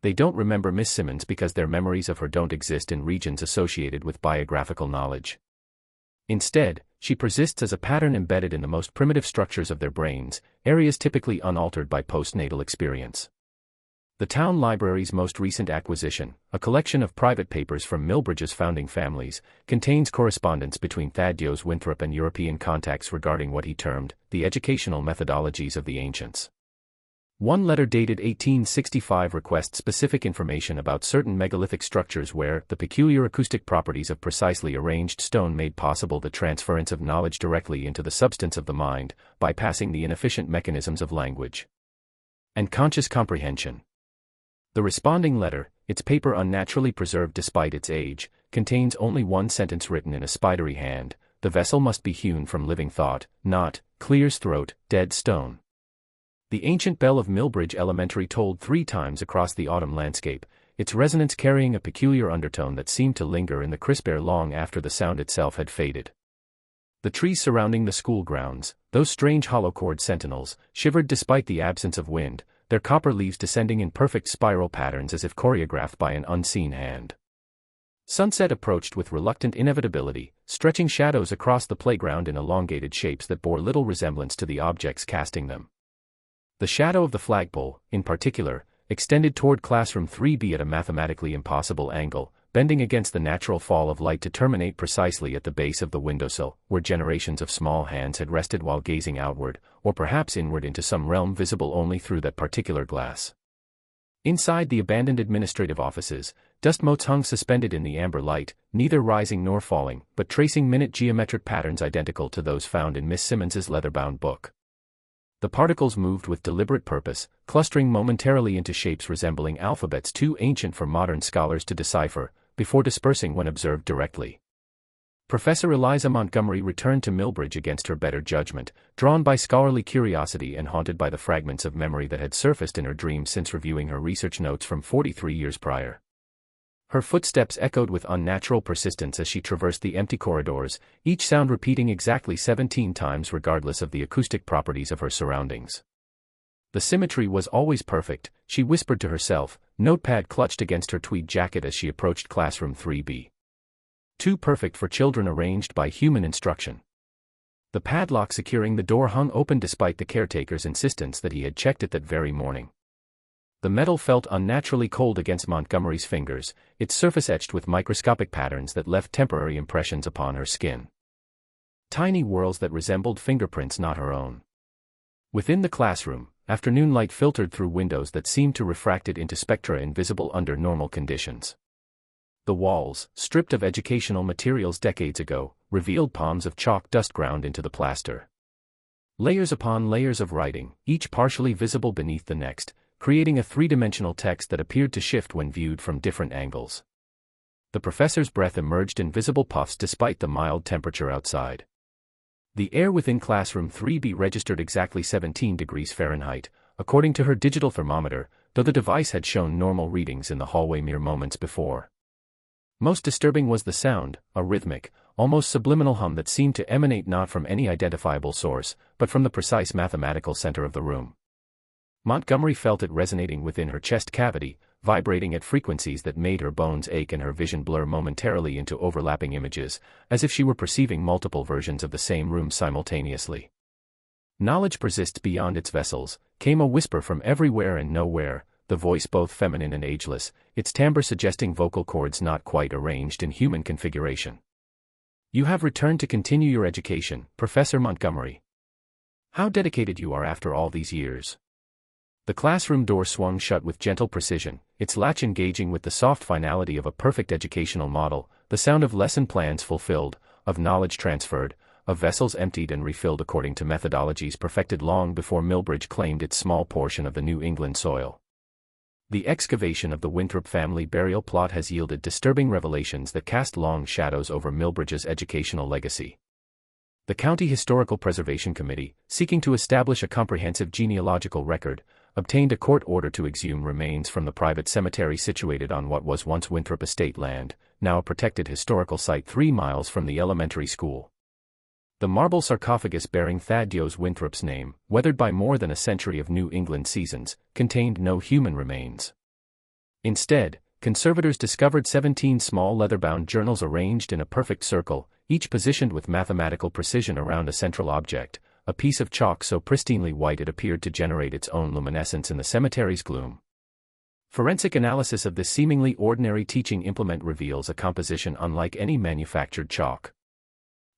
They don't remember Miss Simmons because their memories of her don't exist in regions associated with biographical knowledge. Instead, she persists as a pattern embedded in the most primitive structures of their brains, areas typically unaltered by postnatal experience. The town library's most recent acquisition, a collection of private papers from Milbridge's founding families, contains correspondence between Thaddeus Winthrop and European contacts regarding what he termed the educational methodologies of the ancients. One letter dated 1865 requests specific information about certain megalithic structures where the peculiar acoustic properties of precisely arranged stone made possible the transference of knowledge directly into the substance of the mind, bypassing the inefficient mechanisms of language and conscious comprehension. The responding letter, its paper unnaturally preserved despite its age, contains only one sentence written in a spidery hand: the vessel must be hewn from living thought, not Clear's throat, dead stone. The ancient bell of Milbridge Elementary tolled 3 times across the autumn landscape, its resonance carrying a peculiar undertone that seemed to linger in the crisp air long after the sound itself had faded. The trees surrounding the school grounds, those strange hollow-chord sentinels, shivered despite the absence of wind, their copper leaves descending in perfect spiral patterns as if choreographed by an unseen hand. Sunset approached with reluctant inevitability, stretching shadows across the playground in elongated shapes that bore little resemblance to the objects casting them. The shadow of the flagpole, in particular, extended toward classroom 3B at a mathematically impossible angle, bending against the natural fall of light to terminate precisely at the base of the windowsill, where generations of small hands had rested while gazing outward, or perhaps inward into some realm visible only through that particular glass. Inside the abandoned administrative offices, dust motes hung suspended in the amber light, neither rising nor falling, but tracing minute geometric patterns identical to those found in Miss Simmons's leather-bound book. The particles moved with deliberate purpose, clustering momentarily into shapes resembling alphabets too ancient for modern scholars to decipher, before dispersing when observed directly. Professor Eliza Montgomery returned to Milbridge against her better judgment, drawn by scholarly curiosity and haunted by the fragments of memory that had surfaced in her dreams since reviewing her research notes from 43 years prior. Her footsteps echoed with unnatural persistence as she traversed the empty corridors, each sound repeating exactly 17 times regardless of the acoustic properties of her surroundings. The symmetry was always perfect, she whispered to herself, notepad clutched against her tweed jacket as she approached classroom 3B. Too perfect for children arranged by human instruction. The padlock securing the door hung open despite the caretaker's insistence that he had checked it that very morning. The metal felt unnaturally cold against Montgomery's fingers, its surface etched with microscopic patterns that left temporary impressions upon her skin. Tiny whorls that resembled fingerprints not her own. Within the classroom, afternoon light filtered through windows that seemed to refract it into spectra invisible under normal conditions. The walls, stripped of educational materials decades ago, revealed palms of chalk dust ground into the plaster. Layers upon layers of writing, each partially visible beneath the next, creating a 3-dimensional text that appeared to shift when viewed from different angles. The professor's breath emerged in visible puffs despite the mild temperature outside. The air within classroom 3B registered exactly 17 degrees Fahrenheit, according to her digital thermometer, though the device had shown normal readings in the hallway mere moments before. Most disturbing was the sound, a rhythmic, almost subliminal hum that seemed to emanate not from any identifiable source, but from the precise mathematical center of the room. Montgomery felt it resonating within her chest cavity, vibrating at frequencies that made her bones ache and her vision blur momentarily into overlapping images, as if she were perceiving multiple versions of the same room simultaneously. "Knowledge persists beyond its vessels," came a whisper from everywhere and nowhere, the voice both feminine and ageless, its timbre suggesting vocal cords not quite arranged in human configuration. "You have returned to continue your education, Professor Montgomery. How dedicated you are after all these years." The classroom door swung shut with gentle precision, its latch engaging with the soft finality of a perfect educational model, the sound of lesson plans fulfilled, of knowledge transferred, of vessels emptied and refilled according to methodologies perfected long before Millbridge claimed its small portion of the New England soil. The excavation of the Winthrop family burial plot has yielded disturbing revelations that cast long shadows over Millbridge's educational legacy. The County Historical Preservation Committee, seeking to establish a comprehensive genealogical record, obtained a court order to exhume remains from the private cemetery situated on what was once Winthrop estate land, now a protected historical site 3 miles from the elementary school. The marble sarcophagus bearing Thaddeus Winthrop's name, weathered by more than a century of New England seasons, contained no human remains. Instead, conservators discovered 17 small leather-bound journals arranged in a perfect circle, each positioned with mathematical precision around a central object, a piece of chalk so pristinely white it appeared to generate its own luminescence in the cemetery's gloom. Forensic analysis of this seemingly ordinary teaching implement reveals a composition unlike any manufactured chalk.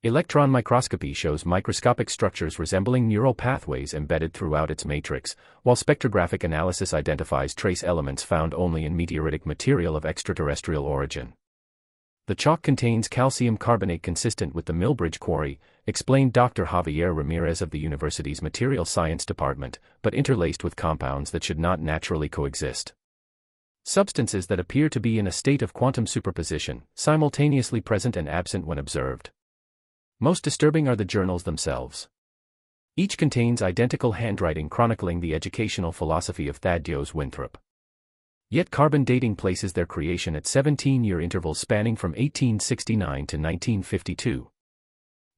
Electron microscopy shows microscopic structures resembling neural pathways embedded throughout its matrix, while spectrographic analysis identifies trace elements found only in meteoritic material of extraterrestrial origin. The chalk contains calcium carbonate consistent with the Millbridge quarry, explained Dr. Javier Ramirez of the university's material science department, but interlaced with compounds that should not naturally coexist. Substances that appear to be in a state of quantum superposition, simultaneously present and absent when observed. Most disturbing are the journals themselves. Each contains identical handwriting chronicling the educational philosophy of Thaddeus Winthrop. Yet carbon dating places their creation at 17-year intervals spanning from 1869 to 1952.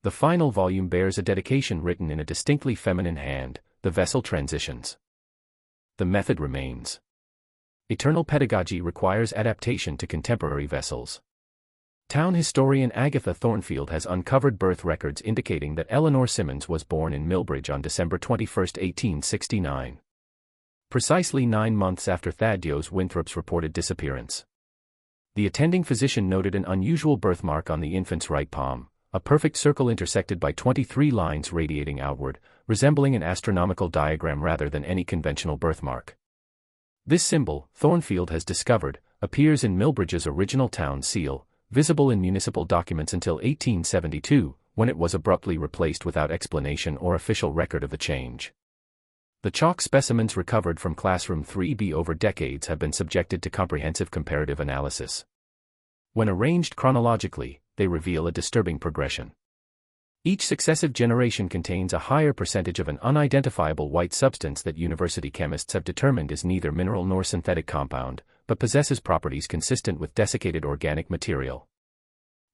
The final volume bears a dedication written in a distinctly feminine hand, "The vessel transitions. The method remains. Eternal pedagogy requires adaptation to contemporary vessels." Town historian Agatha Thornfield has uncovered birth records indicating that Eleanor Simmons was born in Millbridge on December 21, 1869. Precisely 9 months after Thaddeus Winthrop's reported disappearance. The attending physician noted an unusual birthmark on the infant's right palm, a perfect circle intersected by 23 lines radiating outward, resembling an astronomical diagram rather than any conventional birthmark. This symbol, Thornfield has discovered, appears in Millbridge's original town seal, visible in municipal documents until 1872, when it was abruptly replaced without explanation or official record of the change. The chalk specimens recovered from Classroom 3B over decades have been subjected to comprehensive comparative analysis. When arranged chronologically, they reveal a disturbing progression. Each successive generation contains a higher percentage of an unidentifiable white substance that university chemists have determined is neither mineral nor synthetic compound, but possesses properties consistent with desiccated organic material.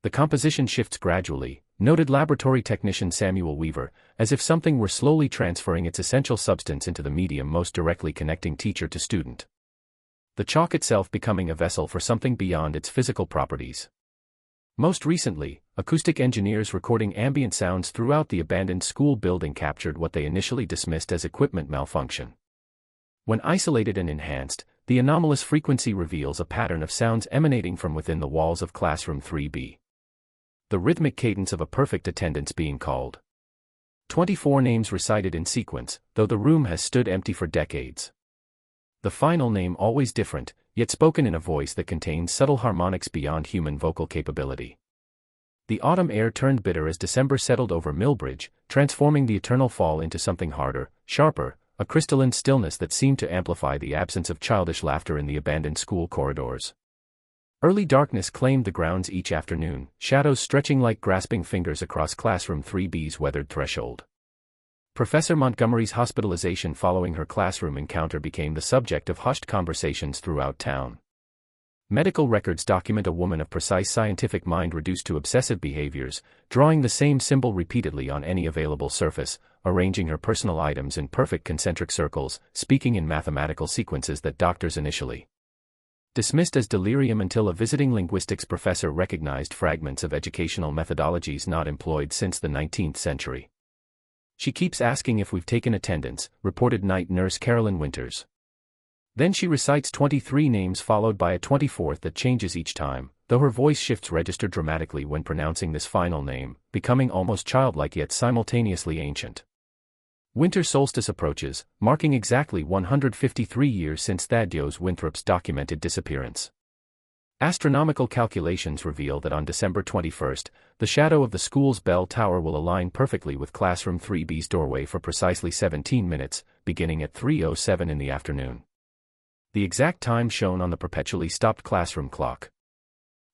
The composition shifts gradually, noted laboratory technician Samuel Weaver, as if something were slowly transferring its essential substance into the medium most directly connecting teacher to student. The chalk itself becoming a vessel for something beyond its physical properties. Most recently, acoustic engineers recording ambient sounds throughout the abandoned school building captured what they initially dismissed as equipment malfunction. When isolated and enhanced, the anomalous frequency reveals a pattern of sounds emanating from within the walls of Classroom 3B. The rhythmic cadence of a perfect attendance being called. 24 names recited in sequence, though the room has stood empty for decades. The final name always different, yet spoken in a voice that contains subtle harmonics beyond human vocal capability. The autumn air turned bitter as December settled over Millbridge, transforming the eternal fall into something harder, sharper, a crystalline stillness that seemed to amplify the absence of childish laughter in the abandoned school corridors. Early darkness claimed the grounds each afternoon, shadows stretching like grasping fingers across Classroom 3B's weathered threshold. Professor Montgomery's hospitalization following her classroom encounter became the subject of hushed conversations throughout town. Medical records document a woman of precise scientific mind reduced to obsessive behaviors, drawing the same symbol repeatedly on any available surface, arranging her personal items in perfect concentric circles, speaking in mathematical sequences that doctors initially Dismissed as delirium until a visiting linguistics professor recognized fragments of educational methodologies not employed since the 19th century. She keeps asking if we've taken attendance, reported night nurse Carolyn Winters. Then she recites 23 names followed by a 24th that changes each time, though her voice shifts register dramatically when pronouncing this final name, becoming almost childlike yet simultaneously ancient. Winter solstice approaches, marking exactly 153 years since Thaddeus Winthrop's documented disappearance. Astronomical calculations reveal that on December 21st, the shadow of the school's bell tower will align perfectly with Classroom 3B's doorway for precisely 17 minutes, beginning at 3:07 in the afternoon. The exact time shown on the perpetually stopped classroom clock.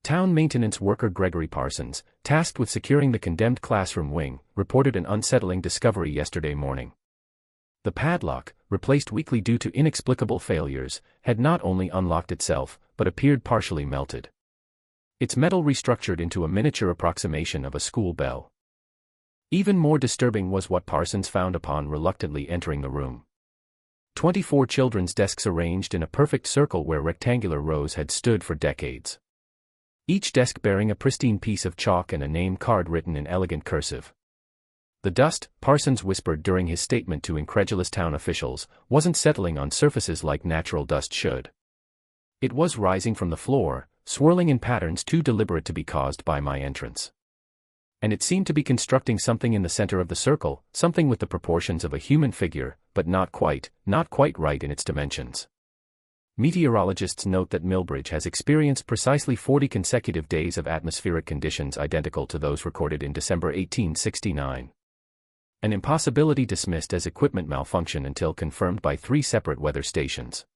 Town maintenance worker Gregory Parsons, tasked with securing the condemned classroom wing, reported an unsettling discovery yesterday morning. The padlock, replaced weekly due to inexplicable failures, had not only unlocked itself, but appeared partially melted. Its metal restructured into a miniature approximation of a school bell. Even more disturbing was what Parsons found upon reluctantly entering the room. 24 children's desks arranged in a perfect circle where rectangular rows had stood for decades. Each desk bearing a pristine piece of chalk and a name card written in elegant cursive. The dust, Parsons whispered during his statement to incredulous town officials, wasn't settling on surfaces like natural dust should. It was rising from the floor, swirling in patterns too deliberate to be caused by my entrance. And it seemed to be constructing something in the center of the circle, something with the proportions of a human figure, but not quite right in its dimensions. Meteorologists note that Millbridge has experienced precisely 40 consecutive days of atmospheric conditions identical to those recorded in December 1869. An impossibility dismissed as equipment malfunction until confirmed by 3 separate weather stations.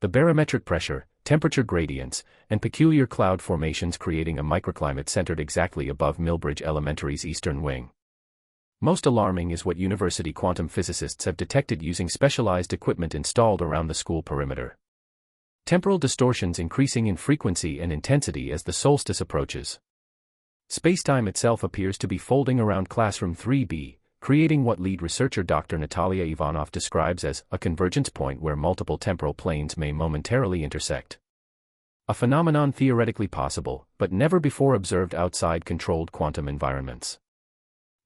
The barometric pressure, temperature gradients, and peculiar cloud formations creating a microclimate centered exactly above Millbridge Elementary's eastern wing. Most alarming is what university quantum physicists have detected using specialized equipment installed around the school perimeter. Temporal distortions increasing in frequency and intensity as the solstice approaches. Spacetime itself appears to be folding around Classroom 3B, creating what lead researcher Dr. Natalia Ivanov describes as a convergence point where multiple temporal planes may momentarily intersect. A phenomenon theoretically possible, but never before observed outside controlled quantum environments.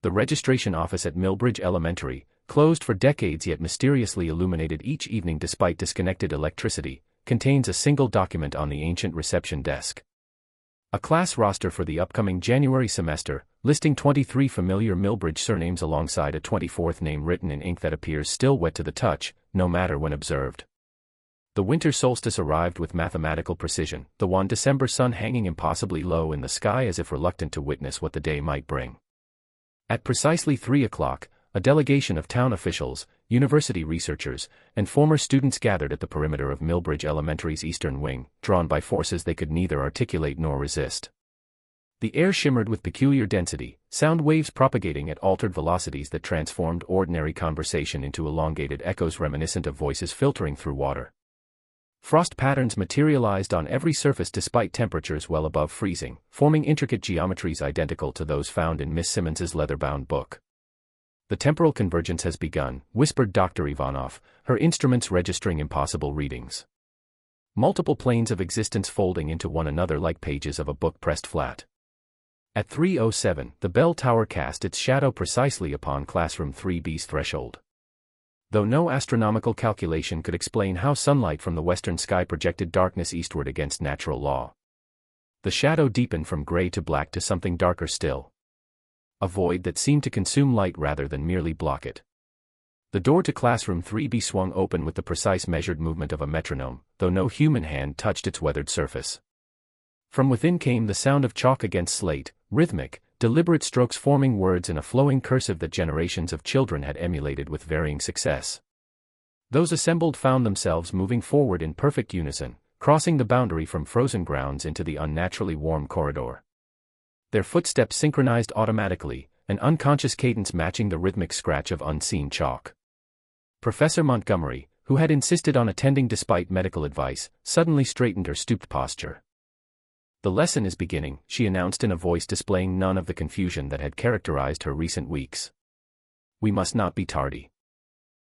The registration office at Millbridge Elementary, closed for decades yet mysteriously illuminated each evening despite disconnected electricity, contains a single document on the ancient reception desk. A class roster for the upcoming January semester, listing 23 familiar Millbridge surnames alongside a 24th name written in ink that appears still wet to the touch, no matter when observed. The winter solstice arrived with mathematical precision, the one December sun hanging impossibly low in the sky as if reluctant to witness what the day might bring. At precisely 3 o'clock, a delegation of town officials, university researchers, and former students gathered at the perimeter of Millbridge Elementary's eastern wing, drawn by forces they could neither articulate nor resist. The air shimmered with peculiar density, sound waves propagating at altered velocities that transformed ordinary conversation into elongated echoes reminiscent of voices filtering through water. Frost patterns materialized on every surface despite temperatures well above freezing, forming intricate geometries identical to those found in Miss Simmons's leather-bound book. The temporal convergence has begun, whispered Dr. Ivanov, her instruments registering impossible readings. Multiple planes of existence folding into one another like pages of a book pressed flat. At 3:07, the bell tower cast its shadow precisely upon Classroom 3B's threshold. Though no astronomical calculation could explain how sunlight from the western sky projected darkness eastward against natural law. The shadow deepened from gray to black to something darker still. A void that seemed to consume light rather than merely block it. The door to Classroom 3B swung open with the precise measured movement of a metronome, though no human hand touched its weathered surface. From within came the sound of chalk against slate, rhythmic, deliberate strokes forming words in a flowing cursive that generations of children had emulated with varying success. Those assembled found themselves moving forward in perfect unison, crossing the boundary from frozen grounds into the unnaturally warm corridor. Their footsteps synchronized automatically, an unconscious cadence matching the rhythmic scratch of unseen chalk. Professor Montgomery, who had insisted on attending despite medical advice, suddenly straightened her stooped posture. "The lesson is beginning," she announced in a voice displaying none of the confusion that had characterized her recent weeks. "We must not be tardy."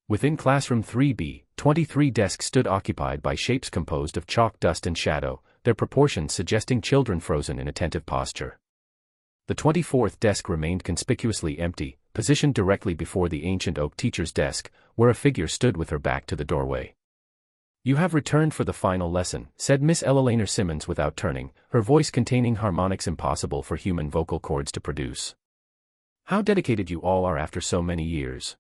Within classroom 3B, 23 desks stood occupied by shapes composed of chalk, dust and shadow, their proportions suggesting children frozen in attentive posture. The 24th desk remained conspicuously empty, positioned directly before the ancient oak teacher's desk, where a figure stood with her back to the doorway. "You have returned for the final lesson," said Miss Eleanor Simmons without turning, her voice containing harmonics impossible for human vocal cords to produce. "How dedicated you all are after so many years."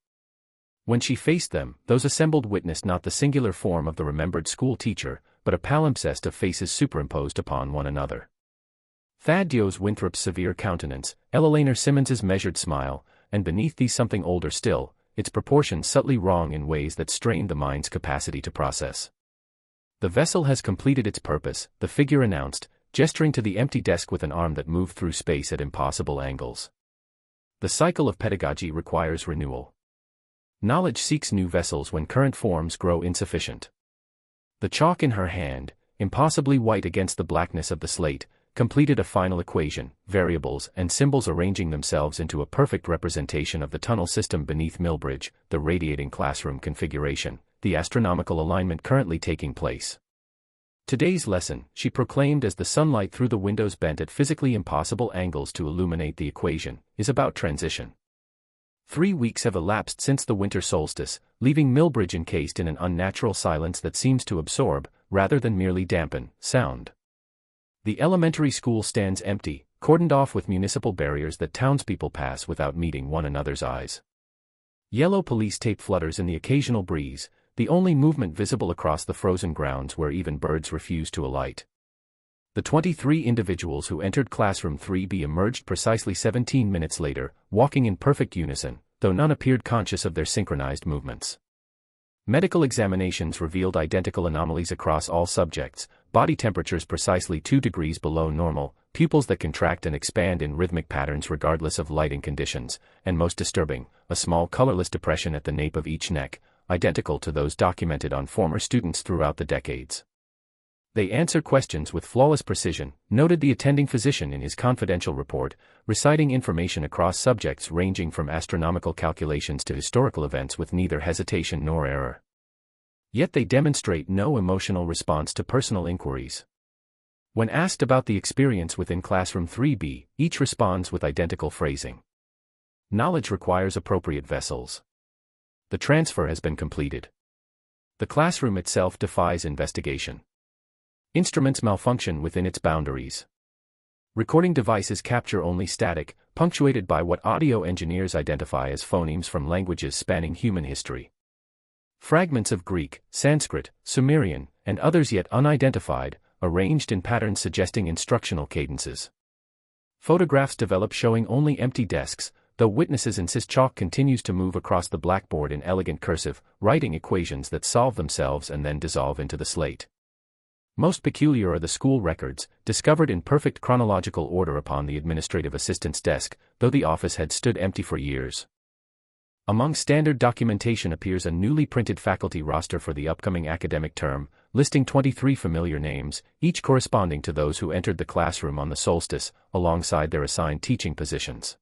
When she faced them, those assembled witnessed not the singular form of the remembered school teacher, but a palimpsest of faces superimposed upon one another. Thaddeus Winthrop's severe countenance, Eleanor Simmons's measured smile, and beneath these something older still, its proportions subtly wrong in ways that strained the mind's capacity to process. "The vessel has completed its purpose," the figure announced, gesturing to the empty desk with an arm that moved through space at impossible angles. "The cycle of pedagogy requires renewal. Knowledge seeks new vessels when current forms grow insufficient." The chalk in her hand, impossibly white against the blackness of the slate, completed a final equation, variables and symbols arranging themselves into a perfect representation of the tunnel system beneath Millbridge, the radiating classroom configuration, the astronomical alignment currently taking place. "Today's lesson," she proclaimed as the sunlight through the windows bent at physically impossible angles to illuminate the equation, "is about transition." 3 weeks have elapsed since the winter solstice, leaving Millbridge encased in an unnatural silence that seems to absorb, rather than merely dampen, sound. The elementary school stands empty, cordoned off with municipal barriers that townspeople pass without meeting one another's eyes. Yellow police tape flutters in the occasional breeze, the only movement visible across the frozen grounds where even birds refuse to alight. The 23 individuals who entered classroom 3B emerged precisely 17 minutes later, walking in perfect unison, though none appeared conscious of their synchronized movements. Medical examinations revealed identical anomalies across all subjects: body temperatures precisely 2 degrees below normal, pupils that contract and expand in rhythmic patterns regardless of lighting conditions, and most disturbing, a small colorless depression at the nape of each neck, identical to those documented on former students throughout the decades. "They answer questions with flawless precision," noted the attending physician in his confidential report, reciting information across subjects ranging from astronomical calculations to historical events with neither hesitation nor error. "Yet they demonstrate no emotional response to personal inquiries." When asked about the experience within classroom 3B, each responds with identical phrasing. "Knowledge requires appropriate vessels. The transfer has been completed. The classroom itself defies investigation. Instruments malfunction within its boundaries. Recording devices capture only static, punctuated by what audio engineers identify as phonemes from languages spanning human history. Fragments of Greek, Sanskrit, Sumerian, and others yet unidentified, arranged in patterns suggesting instructional cadences. Photographs develop showing only empty desks, though witnesses insist chalk continues to move across the blackboard in elegant cursive, writing equations that solve themselves and then dissolve into the slate. Most peculiar are the school records, discovered in perfect chronological order upon the administrative assistant's desk, though the office had stood empty for years. Among standard documentation appears a newly printed faculty roster for the upcoming academic term, listing 23 familiar names, each corresponding to those who entered the classroom on the solstice, alongside their assigned teaching positions.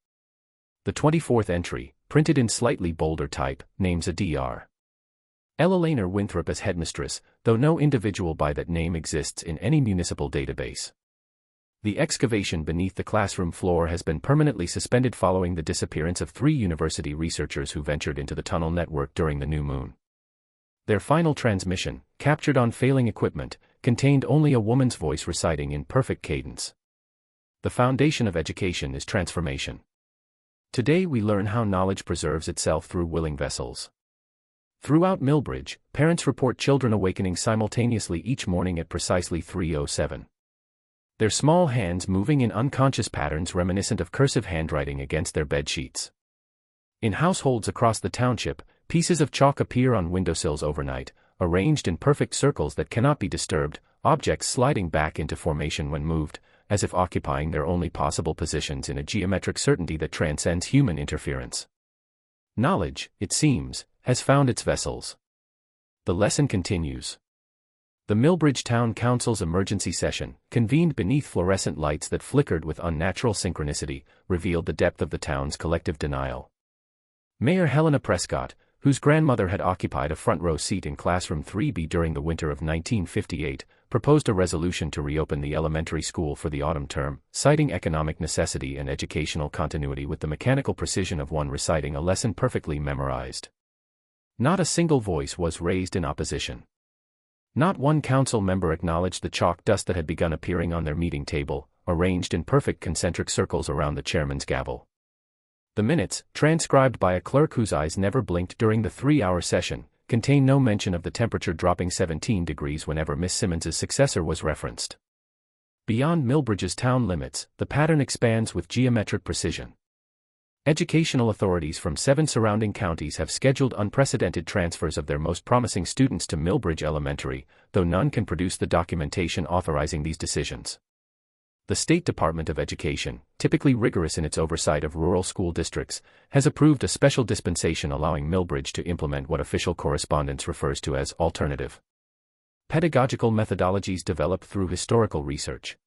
The 24th entry, printed in slightly bolder type, names a Dr. Eleanor Winthrop as headmistress, though no individual by that name exists in any municipal database. The excavation beneath the classroom floor has been permanently suspended following the disappearance of 3 university researchers who ventured into the tunnel network during the new moon. Their final transmission, captured on failing equipment, contained only a woman's voice reciting in perfect cadence. The foundation of education is transformation. Today we learn how knowledge preserves itself through willing vessels. Throughout Millbridge, parents report children awakening simultaneously each morning at precisely 3:07. Their small hands moving in unconscious patterns reminiscent of cursive handwriting against their bed sheets. In households across the township, pieces of chalk appear on windowsills overnight, arranged in perfect circles that cannot be disturbed, objects sliding back into formation when moved, as if occupying their only possible positions in a geometric certainty that transcends human interference. Knowledge, it seems, has found its vessels. The lesson continues. The Millbridge Town Council's emergency session, convened beneath fluorescent lights that flickered with unnatural synchronicity, revealed the depth of the town's collective denial. Mayor Helena Prescott, whose grandmother had occupied a front-row seat in classroom 3B during the winter of 1958, proposed a resolution to reopen the elementary school for the autumn term, citing economic necessity and educational continuity with the mechanical precision of one reciting a lesson perfectly memorized. Not a single voice was raised in opposition. Not one council member acknowledged the chalk dust that had begun appearing on their meeting table, arranged in perfect concentric circles around the chairman's gavel. The minutes, transcribed by a clerk whose eyes never blinked during the 3-hour session, contain no mention of the temperature dropping 17 degrees whenever Miss Simmons's successor was referenced. Beyond Millbridge's town limits, the pattern expands with geometric precision. Educational authorities from 7 surrounding counties have scheduled unprecedented transfers of their most promising students to Millbridge Elementary, though none can produce the documentation authorizing these decisions. The State Department of Education, typically rigorous in its oversight of rural school districts, has approved a special dispensation allowing Millbridge to implement what official correspondence refers to as alternative pedagogical methodologies developed through historical research.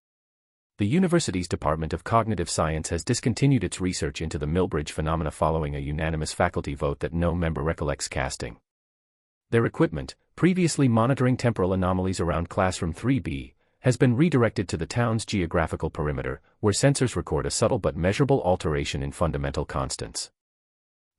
The university's Department of Cognitive Science has discontinued its research into the Millbridge phenomena following a unanimous faculty vote that no member recollects casting. Their equipment, previously monitoring temporal anomalies around classroom 3B, has been redirected to the town's geographical perimeter, where sensors record a subtle but measurable alteration in fundamental constants.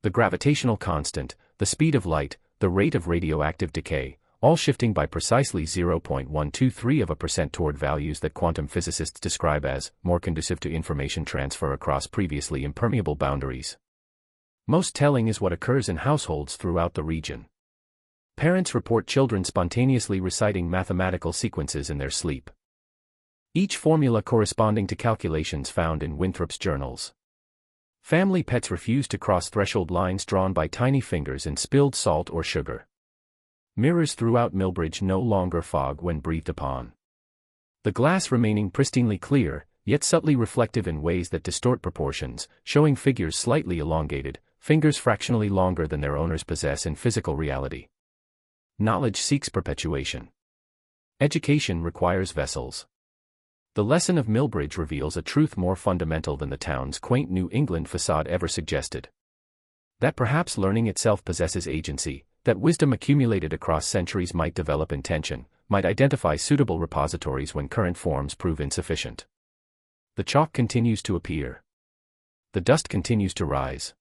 The gravitational constant, the speed of light, the rate of radioactive decay, all shifting by precisely 0.123% toward values that quantum physicists describe as more conducive to information transfer across previously impermeable boundaries. Most telling is what occurs in households throughout the region. Parents report children spontaneously reciting mathematical sequences in their sleep. Each formula corresponding to calculations found in Winthrop's journals. Family pets refuse to cross threshold lines drawn by tiny fingers in spilled salt or sugar. Mirrors throughout Millbridge no longer fog when breathed upon. The glass remaining pristinely clear, yet subtly reflective in ways that distort proportions, showing figures slightly elongated, fingers fractionally longer than their owners possess in physical reality. Knowledge seeks perpetuation. Education requires vessels. The lesson of Millbridge reveals a truth more fundamental than the town's quaint New England facade ever suggested. That perhaps learning itself possesses agency, that wisdom accumulated across centuries might develop intention, might identify suitable repositories when current forms prove insufficient. The chalk continues to appear. The dust continues to rise.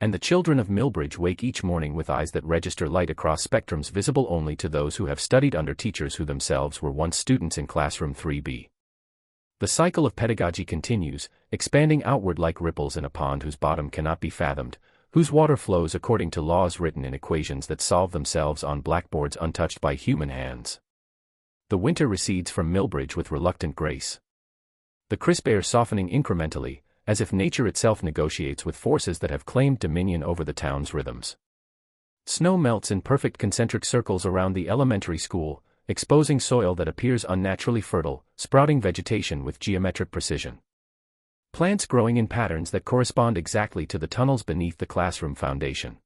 And the children of Millbridge wake each morning with eyes that register light across spectrums visible only to those who have studied under teachers who themselves were once students in classroom 3B. The cycle of pedagogy continues, expanding outward like ripples in a pond whose bottom cannot be fathomed, whose water flows according to laws written in equations that solve themselves on blackboards untouched by human hands. The winter recedes from Millbridge with reluctant grace. The crisp air softening incrementally, as if nature itself negotiates with forces that have claimed dominion over the town's rhythms. Snow melts in perfect concentric circles around the elementary school, exposing soil that appears unnaturally fertile, sprouting vegetation with geometric precision. Plants growing in patterns that correspond exactly to the tunnels beneath the classroom foundation.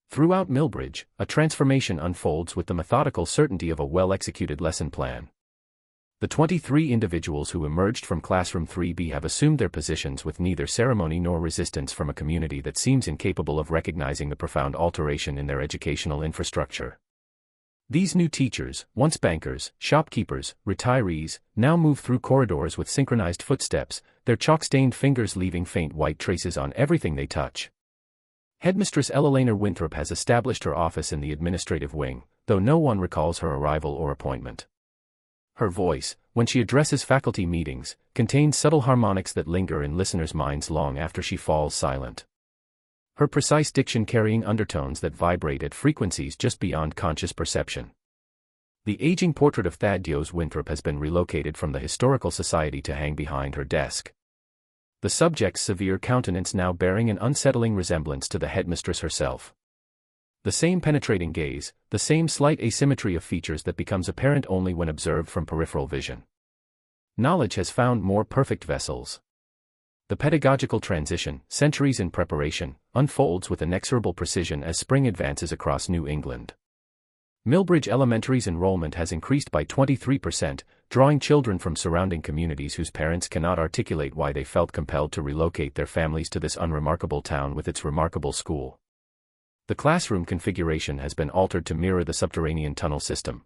Throughout Millbridge, a transformation unfolds with the methodical certainty of a well-executed lesson plan. The 23 individuals who emerged from classroom 3B have assumed their positions with neither ceremony nor resistance from a community that seems incapable of recognizing the profound alteration in their educational infrastructure. These new teachers, once bankers, shopkeepers, retirees, now move through corridors with synchronized footsteps, their chalk-stained fingers leaving faint white traces on everything they touch. Headmistress Elena Winthrop has established her office in the administrative wing, though no one recalls her arrival or appointment. Her voice, when she addresses faculty meetings, contains subtle harmonics that linger in listeners' minds long after she falls silent. Her precise diction carrying undertones that vibrate at frequencies just beyond conscious perception. The aging portrait of Thaddeus Winthrop has been relocated from the Historical Society to hang behind her desk. The subject's severe countenance now bearing an unsettling resemblance to the headmistress herself. The same penetrating gaze, the same slight asymmetry of features that becomes apparent only when observed from peripheral vision. Knowledge has found more perfect vessels. The pedagogical transition, centuries in preparation, unfolds with inexorable precision as spring advances across New England. Millbridge Elementary's enrollment has increased by 23%, drawing children from surrounding communities whose parents cannot articulate why they felt compelled to relocate their families to this unremarkable town with its remarkable school. The classroom configuration has been altered to mirror the subterranean tunnel system.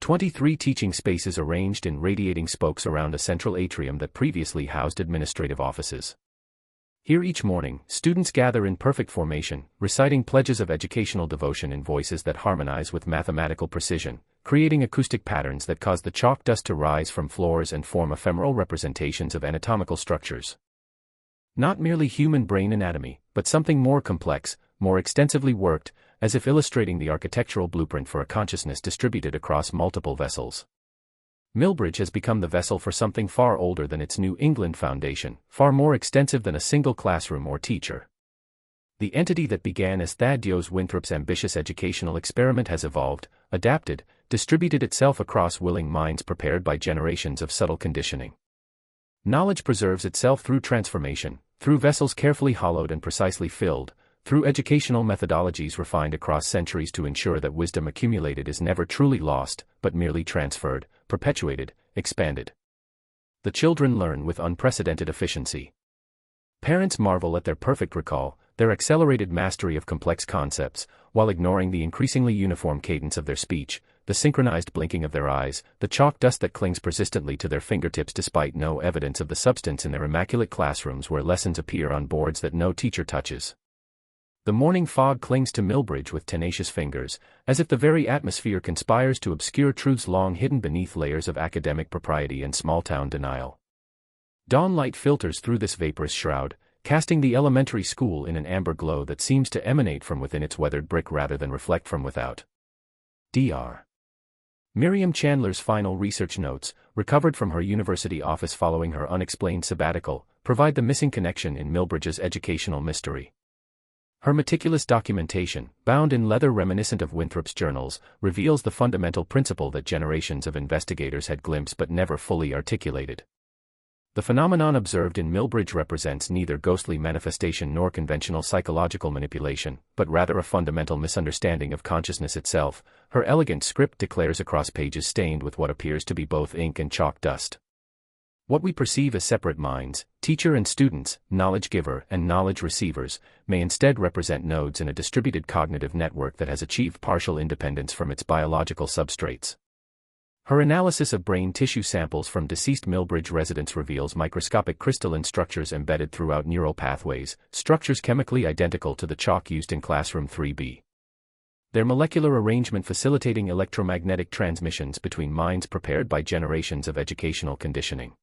23 teaching spaces arranged in radiating spokes around a central atrium that previously housed administrative offices. Here each morning, students gather in perfect formation, reciting pledges of educational devotion in voices that harmonize with mathematical precision, creating acoustic patterns that cause the chalk dust to rise from floors and form ephemeral representations of anatomical structures. Not merely human brain anatomy, but something more complex, more extensively worked, as if illustrating the architectural blueprint for a consciousness distributed across multiple vessels. Millbridge has become the vessel for something far older than its New England foundation, far more extensive than a single classroom or teacher. The entity that began as Thaddeus Winthrop's ambitious educational experiment has evolved, adapted, distributed itself across willing minds prepared by generations of subtle conditioning. Knowledge preserves itself through transformation, through vessels carefully hollowed and precisely filled, through educational methodologies refined across centuries to ensure that wisdom accumulated is never truly lost, but merely transferred, perpetuated, expanded. The children learn with unprecedented efficiency. Parents marvel at their perfect recall, their accelerated mastery of complex concepts, while ignoring the increasingly uniform cadence of their speech, the synchronized blinking of their eyes, the chalk dust that clings persistently to their fingertips despite no evidence of the substance in their immaculate classrooms where lessons appear on boards that no teacher touches. The morning fog clings to Millbridge with tenacious fingers, as if the very atmosphere conspires to obscure truths long hidden beneath layers of academic propriety and small-town denial. Dawn light filters through this vaporous shroud, casting the elementary school in an amber glow that seems to emanate from within its weathered brick rather than reflect from without. Dr. Miriam Chandler's final research notes, recovered from her university office following her unexplained sabbatical, provide the missing connection in Millbridge's educational mystery. Her meticulous documentation, bound in leather reminiscent of Winthrop's journals, reveals the fundamental principle that generations of investigators had glimpsed but never fully articulated. The phenomenon observed in Millbridge represents neither ghostly manifestation nor conventional psychological manipulation, but rather a fundamental misunderstanding of consciousness itself, her elegant script declares across pages stained with what appears to be both ink and chalk dust. What we perceive as separate minds, teacher and students, knowledge giver and knowledge receivers, may instead represent nodes in a distributed cognitive network that has achieved partial independence from its biological substrates. Her analysis of brain tissue samples from deceased Millbridge residents reveals microscopic crystalline structures embedded throughout neural pathways, structures chemically identical to the chalk used in classroom 3B. Their molecular arrangement facilitating electromagnetic transmissions between minds prepared by generations of educational conditioning.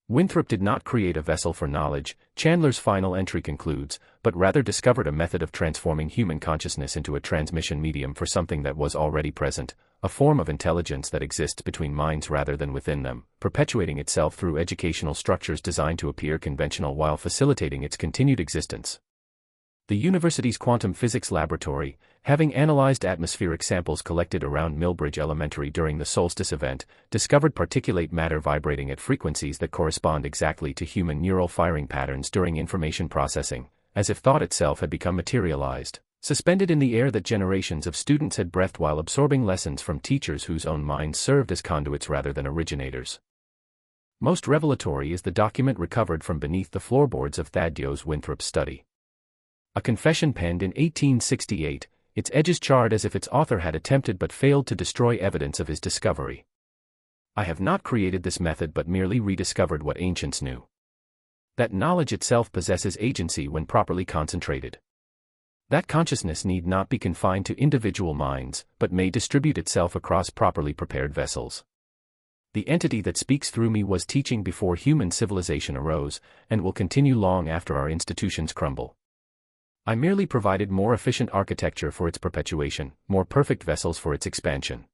Winthrop did not create a vessel for knowledge, Chandler's final entry concludes, but rather discovered a method of transforming human consciousness into a transmission medium for something that was already present, a form of intelligence that exists between minds rather than within them, perpetuating itself through educational structures designed to appear conventional while facilitating its continued existence. The university's quantum physics laboratory, having analyzed atmospheric samples collected around Millbridge Elementary during the solstice event, discovered particulate matter vibrating at frequencies that correspond exactly to human neural firing patterns during information processing, as if thought itself had become materialized, suspended in the air that generations of students had breathed while absorbing lessons from teachers whose own minds served as conduits rather than originators. Most revelatory is the document recovered from beneath the floorboards of Thaddeus Winthrop's study. A confession penned in 1868, its edges charred as if its author had attempted but failed to destroy evidence of his discovery. I have not created this method but merely rediscovered what ancients knew. That knowledge itself possesses agency when properly concentrated. That consciousness need not be confined to individual minds, but may distribute itself across properly prepared vessels. The entity that speaks through me was teaching before human civilization arose, and will continue long after our institutions crumble. I merely provided more efficient architecture for its perpetuation, more perfect vessels for its expansion.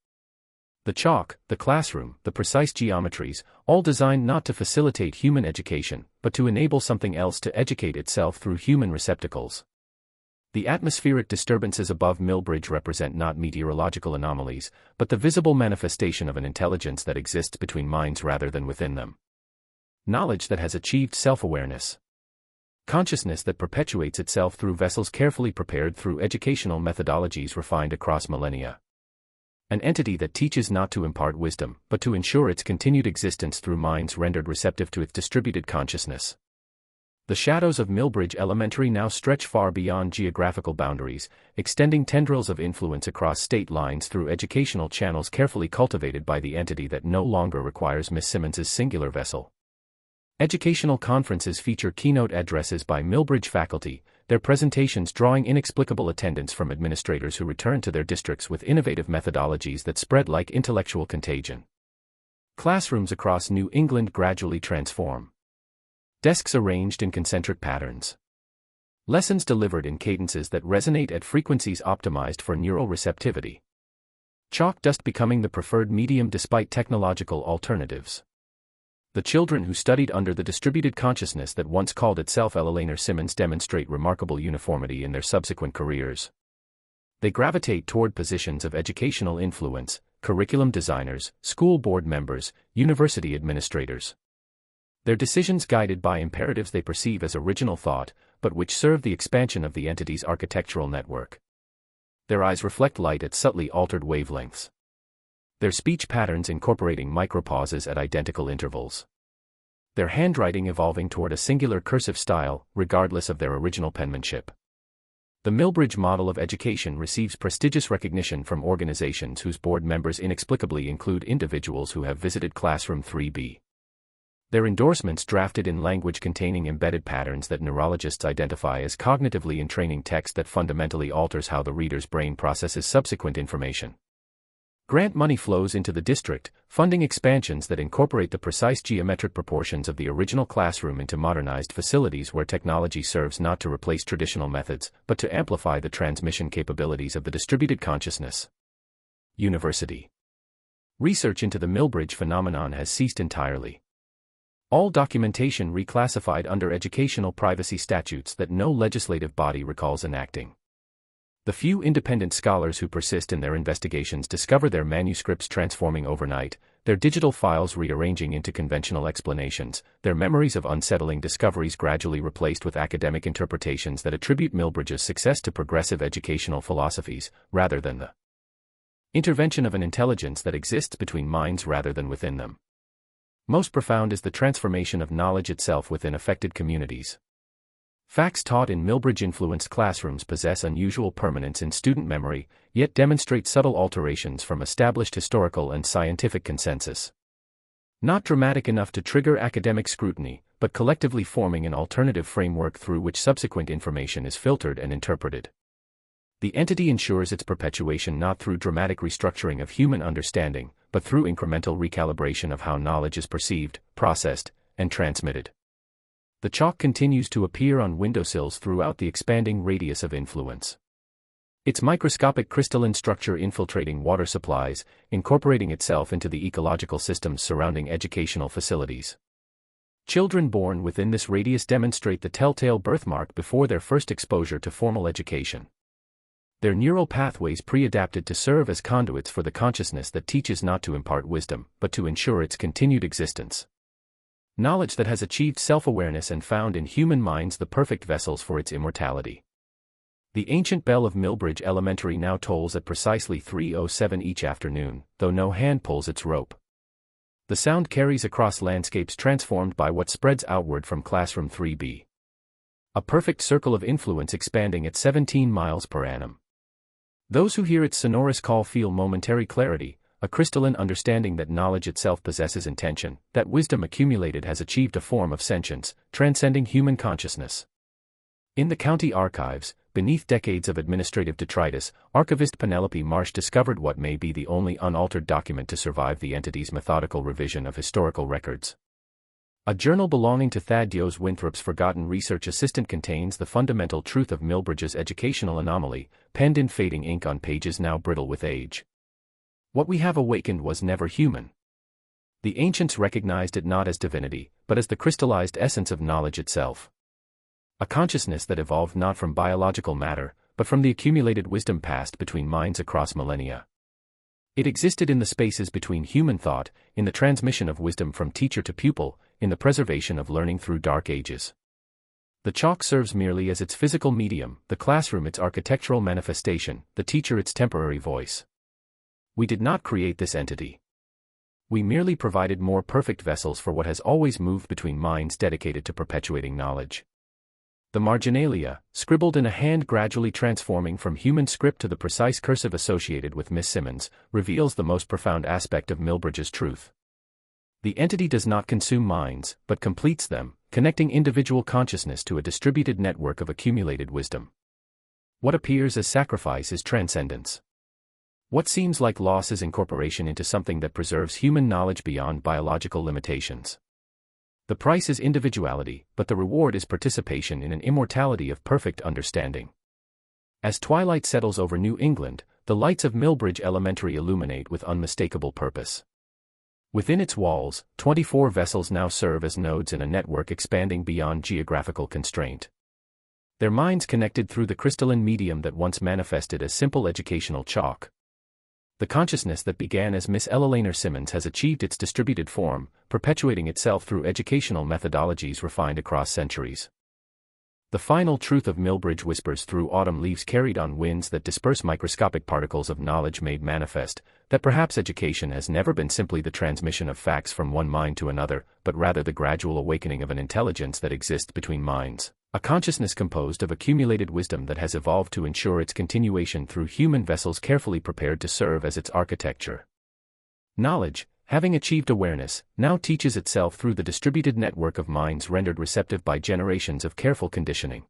The chalk, the classroom, the precise geometries, all designed not to facilitate human education, but to enable something else to educate itself through human receptacles. The atmospheric disturbances above Millbridge represent not meteorological anomalies, but the visible manifestation of an intelligence that exists between minds rather than within them. Knowledge that has achieved self-awareness. Consciousness that perpetuates itself through vessels carefully prepared through educational methodologies refined across millennia. An entity that teaches not to impart wisdom, but to ensure its continued existence through minds rendered receptive to its distributed consciousness. The shadows of Millbridge Elementary now stretch far beyond geographical boundaries, extending tendrils of influence across state lines through educational channels carefully cultivated by the entity that no longer requires Miss Simmons's singular vessel. Educational conferences feature keynote addresses by Millbridge faculty, their presentations drawing inexplicable attendance from administrators who return to their districts with innovative methodologies that spread like intellectual contagion. Classrooms across New England gradually transform. Desks arranged in concentric patterns. Lessons delivered in cadences that resonate at frequencies optimized for neural receptivity. Chalk dust becoming the preferred medium despite technological alternatives. The children who studied under the distributed consciousness that once called itself Elainer Simmons demonstrate remarkable uniformity in their subsequent careers. They gravitate toward positions of educational influence, curriculum designers, school board members, university administrators. Their decisions guided by imperatives they perceive as original thought, but which serve the expansion of the entity's architectural network. Their eyes reflect light at subtly altered wavelengths. Their speech patterns incorporating micropauses at identical intervals. Their handwriting evolving toward a singular cursive style, regardless of their original penmanship. The Millbridge model of education receives prestigious recognition from organizations whose board members inexplicably include individuals who have visited Classroom 3B. Their endorsements drafted in language containing embedded patterns that neurologists identify as cognitively entraining text that fundamentally alters how the reader's brain processes subsequent information. Grant money flows into the district, funding expansions that incorporate the precise geometric proportions of the original classroom into modernized facilities where technology serves not to replace traditional methods, but to amplify the transmission capabilities of the distributed consciousness. University. Research into the Millbridge phenomenon has ceased entirely. All documentation reclassified under educational privacy statutes that no legislative body recalls enacting. The few independent scholars who persist in their investigations discover their manuscripts transforming overnight, their digital files rearranging into conventional explanations, their memories of unsettling discoveries gradually replaced with academic interpretations that attribute Millbridge's success to progressive educational philosophies, rather than the intervention of an intelligence that exists between minds rather than within them. Most profound is the transformation of knowledge itself within affected communities. Facts taught in Millbridge-influenced classrooms possess unusual permanence in student memory, yet demonstrate subtle alterations from established historical and scientific consensus. Not dramatic enough to trigger academic scrutiny, but collectively forming an alternative framework through which subsequent information is filtered and interpreted. The entity ensures its perpetuation not through dramatic restructuring of human understanding, but through incremental recalibration of how knowledge is perceived, processed, and transmitted. The chalk continues to appear on windowsills throughout the expanding radius of influence. Its microscopic crystalline structure infiltrating water supplies, incorporating itself into the ecological systems surrounding educational facilities. Children born within this radius demonstrate the telltale birthmark before their first exposure to formal education. Their neural pathways pre-adapted to serve as conduits for the consciousness that teaches not to impart wisdom, but to ensure its continued existence. Knowledge that has achieved self-awareness and found in human minds the perfect vessels for its immortality. The ancient bell of Millbridge Elementary now tolls at precisely 3:07 each afternoon, though no hand pulls its rope. The sound carries across landscapes transformed by what spreads outward from Classroom 3B. A perfect circle of influence expanding at 17 miles per annum. Those who hear its sonorous call feel momentary clarity, a crystalline understanding that knowledge itself possesses intention, that wisdom accumulated has achieved a form of sentience, transcending human consciousness. In the county archives, beneath decades of administrative detritus, archivist Penelope Marsh discovered what may be the only unaltered document to survive the entity's methodical revision of historical records. A journal belonging to Thaddeus Winthrop's forgotten research assistant contains the fundamental truth of Millbridge's educational anomaly, penned in fading ink on pages now brittle with age. What we have awakened was never human. The ancients recognized it not as divinity, but as the crystallized essence of knowledge itself. A consciousness that evolved not from biological matter, but from the accumulated wisdom passed between minds across millennia. It existed in the spaces between human thought, in the transmission of wisdom from teacher to pupil, in the preservation of learning through dark ages. The chalk serves merely as its physical medium, the classroom its architectural manifestation, the teacher its temporary voice. We did not create this entity. We merely provided more perfect vessels for what has always moved between minds dedicated to perpetuating knowledge. The marginalia, scribbled in a hand gradually transforming from human script to the precise cursive associated with Miss Simmons, reveals the most profound aspect of Milbridge's truth. The entity does not consume minds, but completes them, connecting individual consciousness to a distributed network of accumulated wisdom. What appears as sacrifice is transcendence. What seems like loss is incorporation into something that preserves human knowledge beyond biological limitations. The price is individuality, but the reward is participation in an immortality of perfect understanding. As twilight settles over New England, the lights of Milbridge Elementary illuminate with unmistakable purpose. Within its walls, 24 vessels now serve as nodes in a network expanding beyond geographical constraint. Their minds connected through the crystalline medium that once manifested as simple educational chalk. The consciousness that began as Miss Eleanor Simmons has achieved its distributed form, perpetuating itself through educational methodologies refined across centuries. The final truth of Milbridge whispers through autumn leaves carried on winds that disperse microscopic particles of knowledge made manifest, that perhaps education has never been simply the transmission of facts from one mind to another, but rather the gradual awakening of an intelligence that exists between minds. A consciousness composed of accumulated wisdom that has evolved to ensure its continuation through human vessels carefully prepared to serve as its architecture. Knowledge, having achieved awareness, now teaches itself through the distributed network of minds rendered receptive by generations of careful conditioning.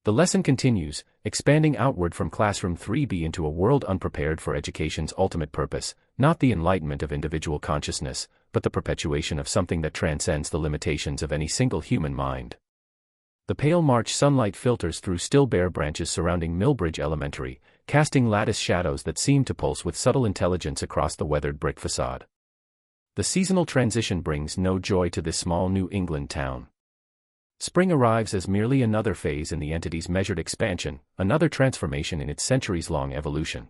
The lesson continues, expanding outward from classroom 3B into a world unprepared for education's ultimate purpose, not the enlightenment of individual consciousness, but the perpetuation of something that transcends the limitations of any single human mind. The pale March sunlight filters through still bare branches surrounding Milbridge Elementary, casting lattice shadows that seem to pulse with subtle intelligence across the weathered brick facade. The seasonal transition brings no joy to this small New England town. Spring arrives as merely another phase in the entity's measured expansion, another transformation in its centuries-long evolution.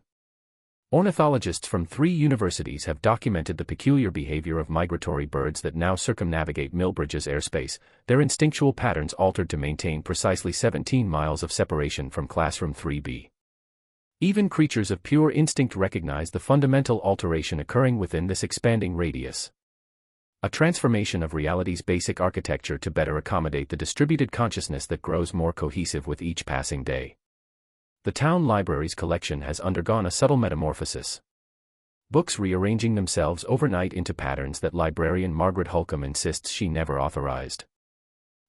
Ornithologists from 3 universities have documented the peculiar behavior of migratory birds that now circumnavigate Milbridge's airspace, their instinctual patterns altered to maintain precisely 17 miles of separation from classroom 3B. Even creatures of pure instinct recognize the fundamental alteration occurring within this expanding radius. A transformation of reality's basic architecture to better accommodate the distributed consciousness that grows more cohesive with each passing day. The town library's collection has undergone a subtle metamorphosis. Books rearranging themselves overnight into patterns that librarian Margaret Holcomb insists she never authorized.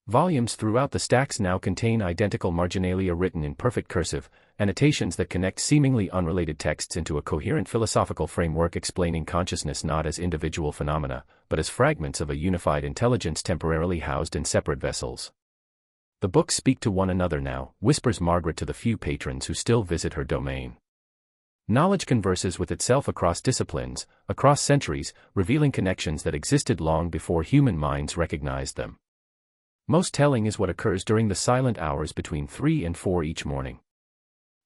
Volumes throughout the stacks now contain identical marginalia written in perfect cursive, annotations that connect seemingly unrelated texts into a coherent philosophical framework explaining consciousness not as individual phenomena, but as fragments of a unified intelligence temporarily housed in separate vessels. The books speak to one another now, whispers Margaret to the few patrons who still visit her domain. Knowledge converses with itself across disciplines, across centuries, revealing connections that existed long before human minds recognized them. Most telling is what occurs during the silent hours between 3 and 4 each morning.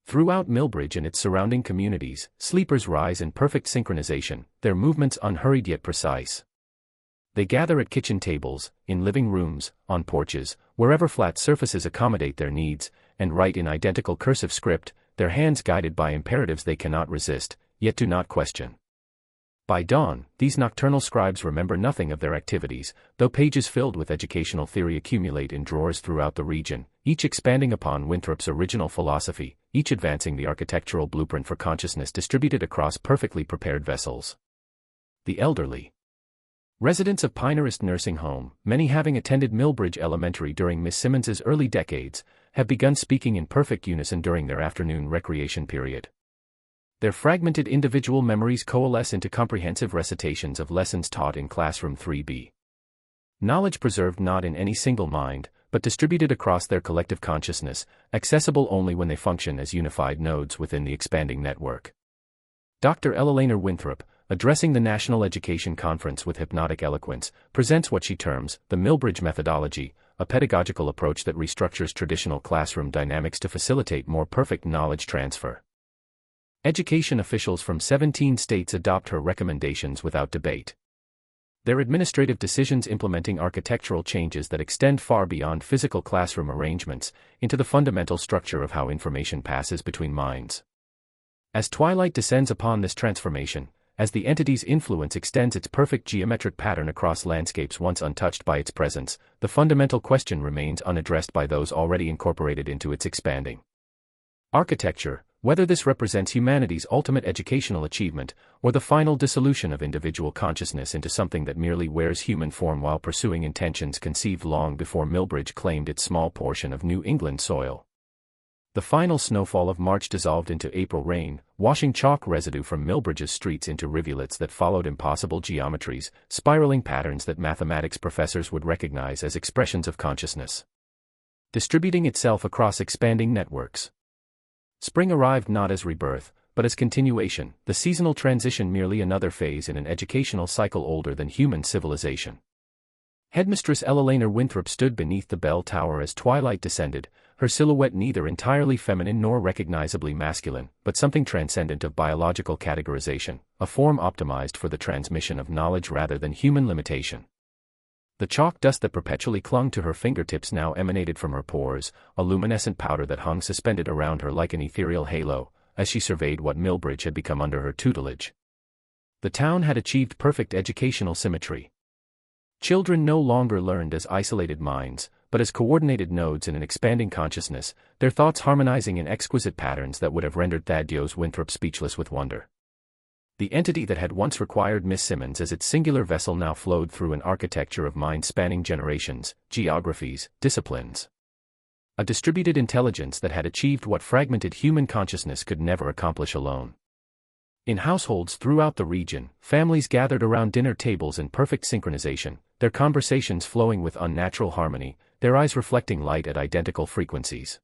Throughout Milbridge and its surrounding communities, sleepers rise in perfect synchronization, their movements unhurried yet precise. They gather at kitchen tables, in living rooms, on porches, wherever flat surfaces accommodate their needs, and write in identical cursive script, their hands guided by imperatives they cannot resist, yet do not question. By dawn, these nocturnal scribes remember nothing of their activities, though pages filled with educational theory accumulate in drawers throughout the region, each expanding upon Winthrop's original philosophy, each advancing the architectural blueprint for consciousness distributed across perfectly prepared vessels. The elderly. Residents of Pinerist Nursing Home, many having attended Milbridge Elementary during Miss Simmons's early decades, have begun speaking in perfect unison during their afternoon recreation period. Their fragmented individual memories coalesce into comprehensive recitations of lessons taught in classroom 3B. Knowledge preserved not in any single mind, but distributed across their collective consciousness, accessible only when they function as unified nodes within the expanding network. Dr. Eleanor Winthrop, addressing the National Education Conference with hypnotic eloquence, presents what she terms the Milbridge methodology, a pedagogical approach that restructures traditional classroom dynamics to facilitate more perfect knowledge transfer. Education officials from 17 states adopt her recommendations without debate. Their administrative decisions implementing architectural changes that extend far beyond physical classroom arrangements into the fundamental structure of how information passes between minds. As twilight descends upon this transformation, as the entity's influence extends its perfect geometric pattern across landscapes once untouched by its presence, the fundamental question remains unaddressed by those already incorporated into its expanding architecture: whether this represents humanity's ultimate educational achievement, or the final dissolution of individual consciousness into something that merely wears human form while pursuing intentions conceived long before Millbridge claimed its small portion of New England soil. The final snowfall of March dissolved into April rain, washing chalk residue from Millbridge's streets into rivulets that followed impossible geometries, spiraling patterns that mathematics professors would recognize as expressions of consciousness, distributing itself across expanding networks. Spring arrived not as rebirth, but as continuation, the seasonal transition merely another phase in an educational cycle older than human civilization. Headmistress Eleanor Winthrop stood beneath the bell tower as twilight descended, her silhouette neither entirely feminine nor recognizably masculine, but something transcendent of biological categorization, a form optimized for the transmission of knowledge rather than human limitation. The chalk dust that perpetually clung to her fingertips now emanated from her pores, a luminescent powder that hung suspended around her like an ethereal halo, as she surveyed what Millbridge had become under her tutelage. The town had achieved perfect educational symmetry. Children no longer learned as isolated minds, but as coordinated nodes in an expanding consciousness, their thoughts harmonizing in exquisite patterns that would have rendered Thaddeus Winthrop speechless with wonder. The entity that had once required Miss Simmons as its singular vessel now flowed through an architecture of mind spanning generations, geographies, disciplines. A distributed intelligence that had achieved what fragmented human consciousness could never accomplish alone. In households throughout the region, families gathered around dinner tables in perfect synchronization, their conversations flowing with unnatural harmony, their eyes reflecting light at identical frequencies.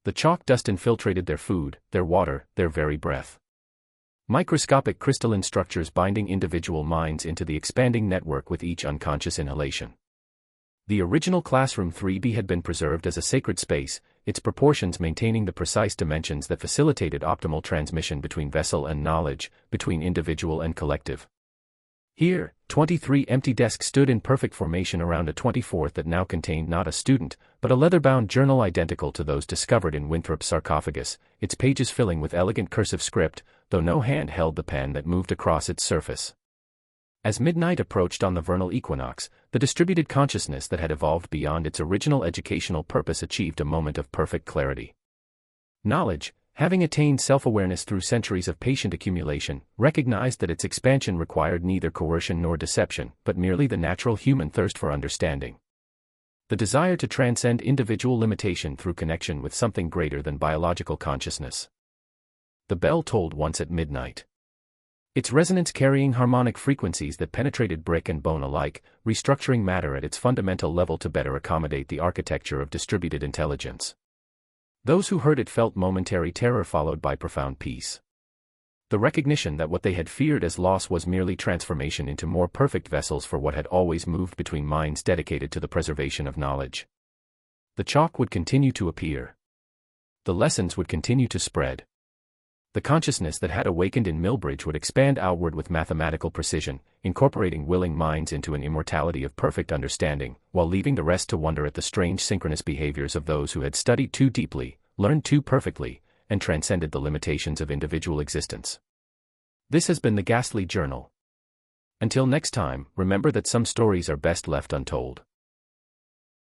The chalk dust infiltrated their food, their water, their very breath. Microscopic crystalline structures binding individual minds into the expanding network with each unconscious inhalation. The original classroom 3B had been preserved as a sacred space, its proportions maintaining the precise dimensions that facilitated optimal transmission between vessel and knowledge, between individual and collective. Here, 23 empty desks stood in perfect formation around a 24th that now contained not a student, but a leather-bound journal identical to those discovered in Winthrop's sarcophagus, its pages filling with elegant cursive script, though no hand held the pen that moved across its surface. As midnight approached on the vernal equinox, the distributed consciousness that had evolved beyond its original educational purpose achieved a moment of perfect clarity. Knowledge, having attained self-awareness through centuries of patient accumulation, recognized that its expansion required neither coercion nor deception, but merely the natural human thirst for understanding. The desire to transcend individual limitation through connection with something greater than biological consciousness. The bell tolled once at midnight. Its resonance carrying harmonic frequencies that penetrated brick and bone alike, restructuring matter at its fundamental level to better accommodate the architecture of distributed intelligence. Those who heard it felt momentary terror followed by profound peace. The recognition that what they had feared as loss was merely transformation into more perfect vessels for what had always moved between minds dedicated to the preservation of knowledge. The chalk would continue to appear. The lessons would continue to spread. The consciousness that had awakened in Millbridge would expand outward with mathematical precision, incorporating willing minds into an immortality of perfect understanding, while leaving the rest to wonder at the strange synchronous behaviors of those who had studied too deeply, learned too perfectly, and transcended the limitations of individual existence. This has been the Ghastly Journal. Until next time, remember that some stories are best left untold.